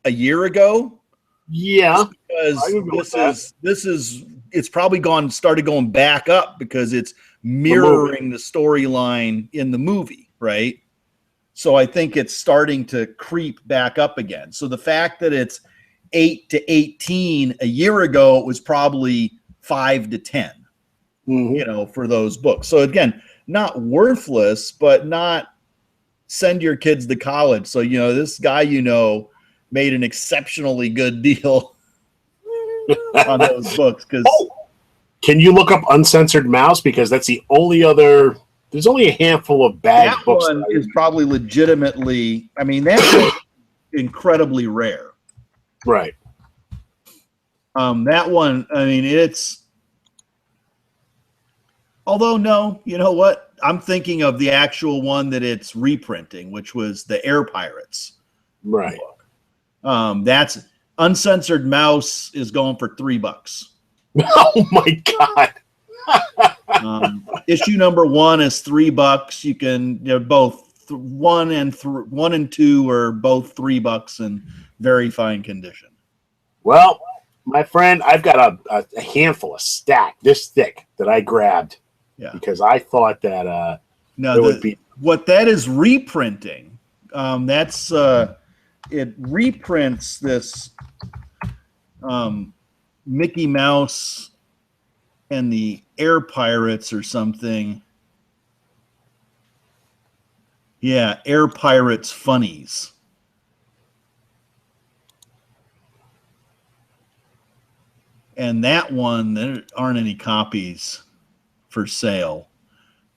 year ago. Yeah, because it's probably started going back up because it's mirroring the storyline in the movie, right? So I think it's starting to creep back up again. So the fact that it's 8 to 18 a year ago, it was probably 5 to 10, for those books. So again, not worthless, but not send your kids to college. So, this guy, made an exceptionally good deal on those books. Can you look up Uncensored Mouse? Because that's the only other. There's only a handful of bad books. That one is probably legitimately. I mean, that's incredibly rare. Right. That one. I mean, it's. Although no, you know what? I'm thinking of the actual one that it's reprinting, which was the Air Pirates. Right. Book. That's Uncensored Mouse is going for $3. Oh my God. Issue number 1 is $3. You can both 1 and 2 are both $3 in very fine condition. Well, my friend, I've got a handful, a stack this thick that I grabbed because I thought that would be what that is reprinting. That's it reprints this Mickey Mouse and the Air Pirates or something. Yeah, Air Pirates Funnies. And that one, there aren't any copies for sale.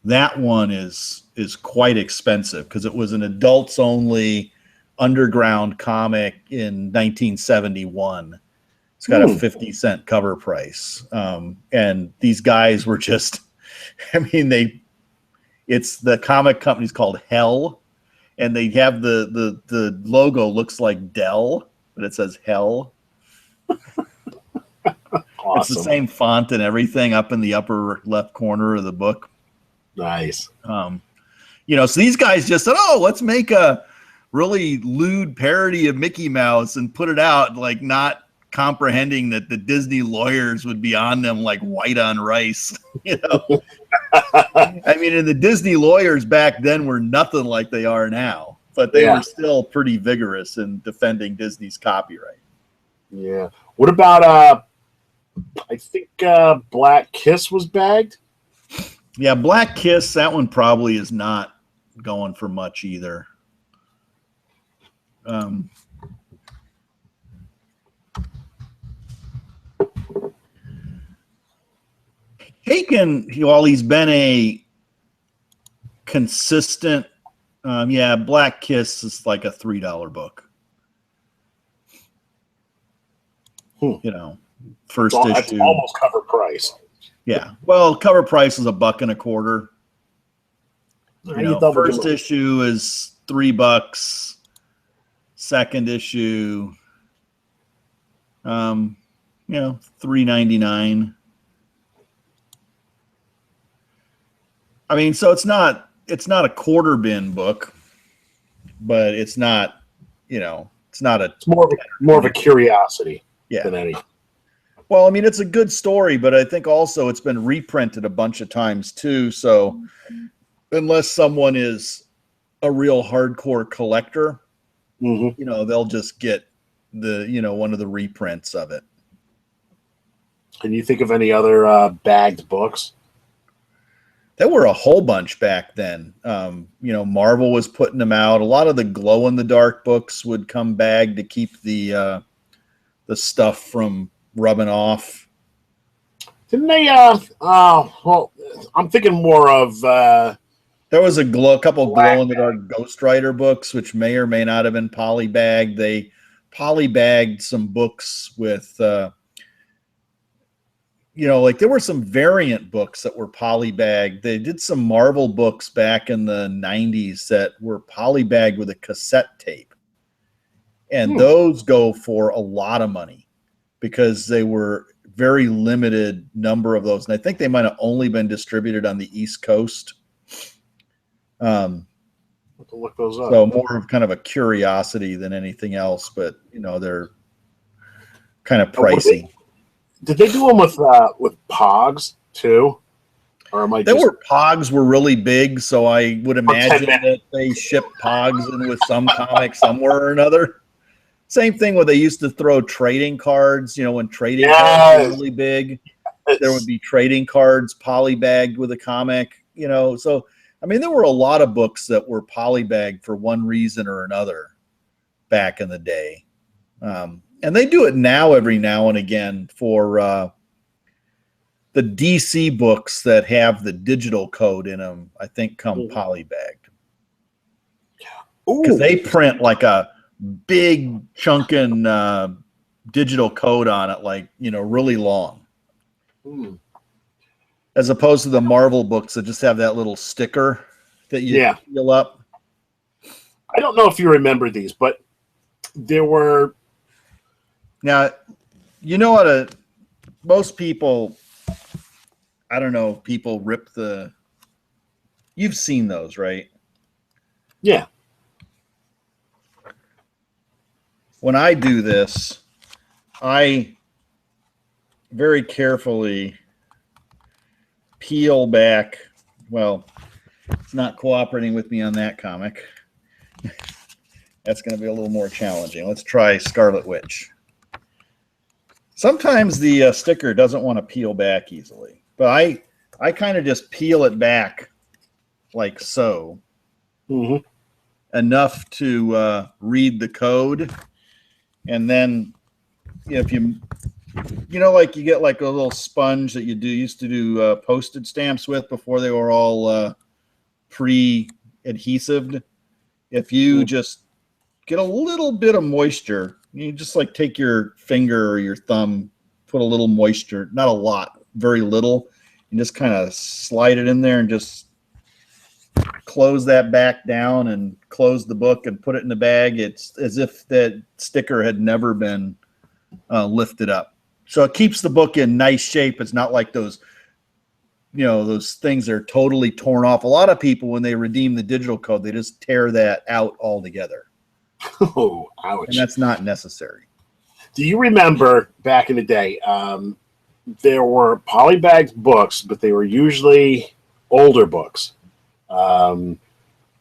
That one is quite expensive because it was an adults only underground comic in 1971. It's got a 50-cent cover price. And these guys were just, it's the comic company's called Hell, and they have the logo looks like Dell, but it says Hell. Awesome. It's the same font and everything up in the upper left corner of the book. Nice. So these guys just said, "Oh, let's make a really lewd parody of Mickey Mouse and put it out," like not comprehending that the Disney lawyers would be on them like white on rice. I mean, and the Disney lawyers back then were nothing like they are now, but they were still pretty vigorous in defending Disney's copyright. Yeah. What about I think Black Kiss was bagged? Yeah, Black Kiss, that one probably is not going for much either. Haken, while he's been a consistent, Black Kiss is like a $3 book. First issue. It's almost cover price. Yeah. Well, cover price is $1.25. First issue is $3. Second issue, $3.99. I mean, so it's not a quarter bin book, but it's not, it's not a. It's more of a curiosity than any. Well, I mean, it's a good story, but I think also it's been reprinted a bunch of times too. So unless someone is a real hardcore collector, they'll just get the, one of the reprints of it. Can you think of any other bagged books? There were a whole bunch back then. Marvel was putting them out. A lot of the glow-in-the-dark books would come bagged to keep the stuff from rubbing off. Didn't they? Well, I'm thinking more of. There was a couple glow-in-the-dark Ghost Rider books, which may or may not have been polybagged. They polybagged some books with. Like there were some variant books that were polybagged. They did some Marvel books back in the 90s that were polybagged with a cassette tape. And those go for a lot of money because they were very limited number of those. And I think they might have only been distributed on the East Coast. To look those up. So more of kind of a curiosity than anything else, but they're kind of pricey. Did they do them with Pogs too, or am I? Pogs were really big, so I would imagine that they shipped Pogs in with some comic somewhere or another. Same thing where they used to throw trading cards. When trading cards were really big, there would be trading cards polybagged with a comic. So I mean, there were a lot of books that were polybagged for one reason or another back in the day. And they do it now every now and again for the DC books that have the digital code in them, I think come polybagged. Because they print like a big chunkin' digital code on it, like, really long. As opposed to the Marvel books that just have that little sticker that you peel up. I don't know if you remember these, but there were... Now, most people, I don't know, people rip you've seen those, right? Yeah. When I do this, I very carefully peel back. Well, it's not cooperating with me on that comic. That's going to be a little more challenging. Let's try Scarlet Witch. Sometimes the sticker doesn't want to peel back easily, but I kind of just peel it back like so, enough to read the code, and then if you like you get like a little sponge that you used to do postage stamps with before they were all pre-adhesived. If you just get a little bit of moisture, you just like take your finger or your thumb, put a little moisture, not a lot, very little, and just kind of slide it in there and just close that back down and close the book and put it in the bag. It's as if that sticker had never been lifted up. So it keeps the book in nice shape. It's not like those, those things that are totally torn off. A lot of people, when they redeem the digital code, they just tear that out altogether. Oh, ouch. And that's not necessary. Do you remember back in the day, there were polybagged books, but they were usually older books.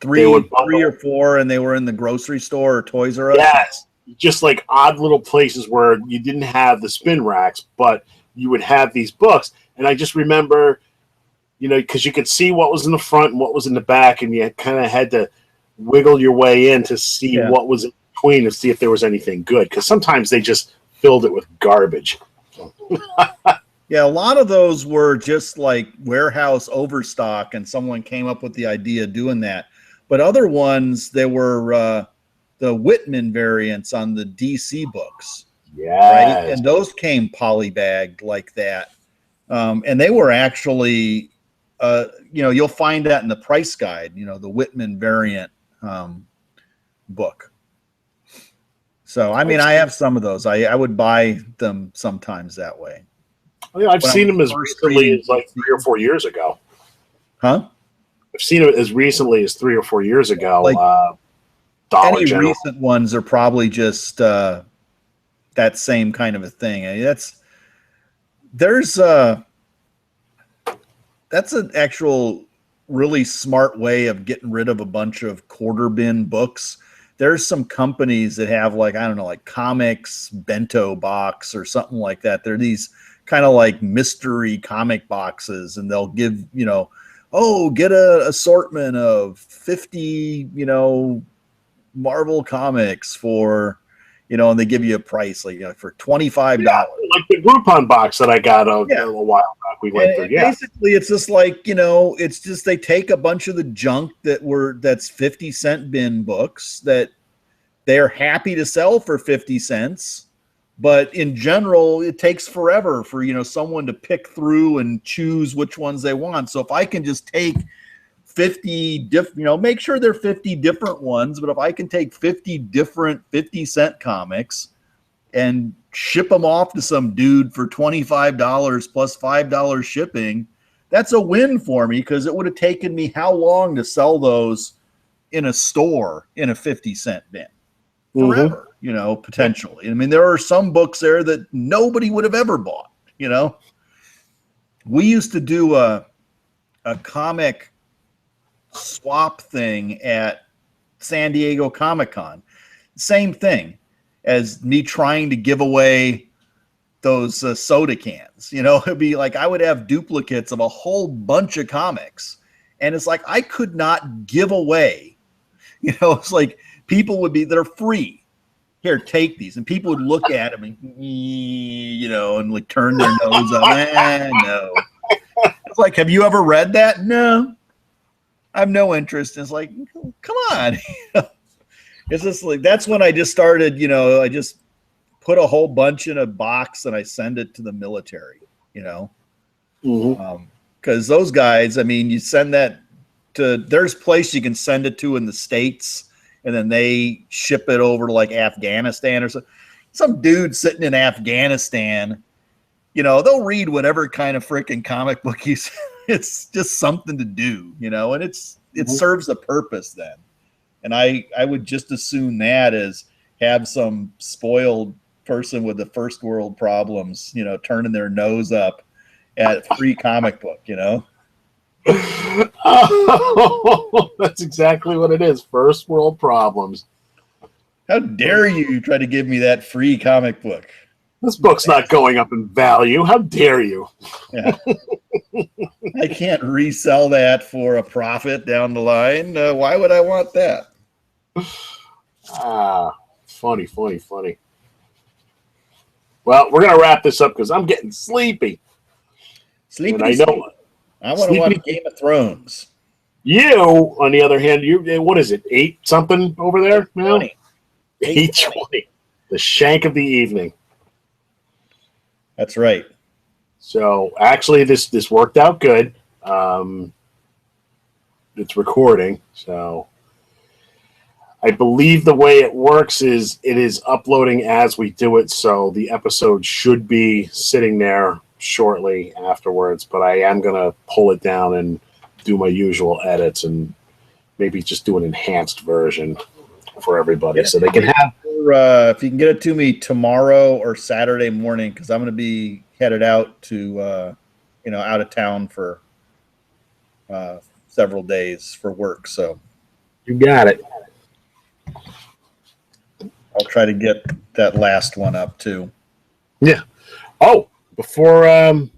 Three or four, and they were in the grocery store or Toys R Us. Yes, just like odd little places where you didn't have the spin racks, but you would have these books. And I just remember, because you could see what was in the front and what was in the back, and you kind of had to wiggle your way in to see what was in between to see if there was anything good. Because sometimes they just filled it with garbage. Yeah, a lot of those were just like warehouse overstock, and someone came up with the idea of doing that. But other ones, there were the Whitman variants on the DC books. Yeah. Right? And those came polybagged like that. And they were actually, you'll find that in the price guide, the Whitman variant book. So, I mean, I have some of those. I would buy them sometimes that way. Yeah, I've seen them as recently as like 3 or 4 years ago. Huh? I've seen it as recently as 3 or 4 years ago. Like, Dollar any General. recent ones are probably just that same kind of a thing. I mean, that's an actual really smart way of getting rid of a bunch of quarter bin books. There's some companies that have like comics bento box or something like that. They're these kind of like mystery comic boxes, and they'll give, get an assortment of 50, Marvel comics for, and they give you a price like for $25. Yeah, like the Groupon box that I got a while back. We went through. Yeah, basically it's just like, it's just they take a bunch of the junk that's 50-cent bin books that they're happy to sell for 50 cents. But in general, it takes forever for, someone to pick through and choose which ones they want. So if I can just take 50 make sure they're 50 different ones, but if I can take 50 different 50-cent comics and ship them off to some dude for $25 plus $5 shipping, that's a win for me, because it would have taken me how long to sell those in a store in a 50-cent bin? Forever. Potentially. I mean, there are some books there that nobody would have ever bought. We used to do a comic swap thing at San Diego Comic-Con. Same thing as me trying to give away those soda cans. It'd be like I would have duplicates of a whole bunch of comics, and it's like I could not give away. It's like people would be, they're free. Here, take these. And people would look at them and, and like turn their nose up. No. It's like, have you ever read that? No. I have no interest. And it's like, come on. It's just like, that's when I just started, I just put a whole bunch in a box and I send it to the military, because those guys, I mean, you send that to, there's a place you can send it to in the States, and then they ship it over to like Afghanistan or some dude sitting in Afghanistan. They'll read whatever kind of freaking comic book he's. It's just something to do, and it serves a purpose then. And I would just as soon that as have some spoiled person with the first world problems, turning their nose up at free comic book, Oh, that's exactly what it is. First world problems. How dare you try to give me that free comic book? This book's not going up in value. How dare you? Yeah. I can't resell that for a profit down the line. Why would I want that? Funny. Well, we're going to wrap this up because I'm getting sleepy. Sleepy. I want to watch Game of Thrones. You, on the other hand, what is it, 8 something over there now? 8:20. The shank of the evening. That's right. So actually, this worked out good. It's recording, so I believe the way it works is it is uploading as we do it, so the episode should be sitting there shortly afterwards, but I am going to pull it down and do my usual edits and maybe just do an enhanced version for everybody so they can have. If you can get it to me tomorrow or Saturday morning, because I'm going to be headed out to, out of town for several days for work. So You got it. I'll try to get that last one up too. Yeah. Oh, before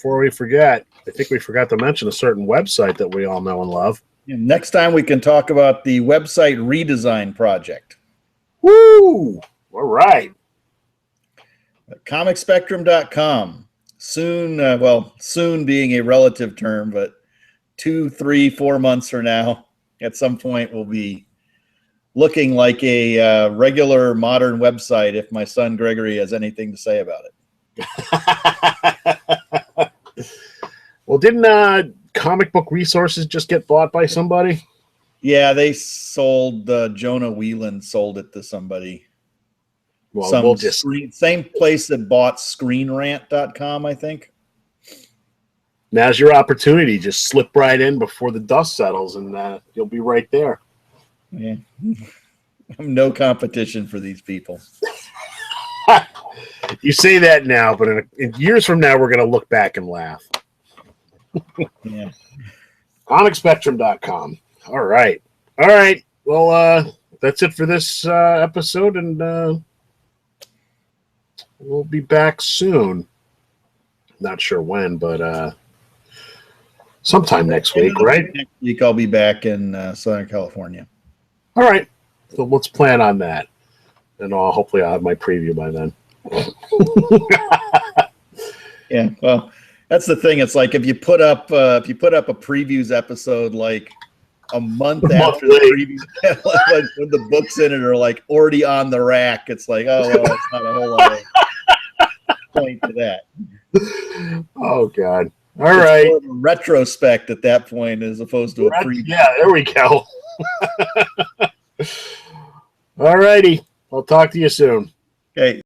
we forget, I think we forgot to mention a certain website that we all know and love. And next time we can talk about the website redesign project. Woo! All right. ComicSpectrum.com. Soon, soon being a relative term, but 2, 3, 4 months from now, at some point, will be looking like a regular modern website if my son Gregory has anything to say about it. Well, didn't Comic Book Resources just get bought by somebody? Yeah, they sold Jonah Whelan sold it to somebody. Well, we'll just same place that bought ScreenRant.com, I think. Now's your opportunity. Just slip right in before the dust settles, and you'll be right there. Yeah, I'm no competition for these people. You say that now, but in years from now, we're going to look back and laugh. Yeah. ComicSpectrum.com. All right. Well, that's it for this episode, and we'll be back soon. Not sure when, but sometime next week, right? Next week I'll be back in Southern California. All right. So let's plan on that, and hopefully I'll have my preview by then. Yeah. Well, that's the thing. It's like if you put up a previews episode like a month after the preview, when the books in it are like already on the rack, it's like, oh, well, it's not a whole lot of point to that. Oh God! All right, more of a retrospect at that point as opposed to a preview. Yeah, there we go. All righty, I'll talk to you soon. Okay.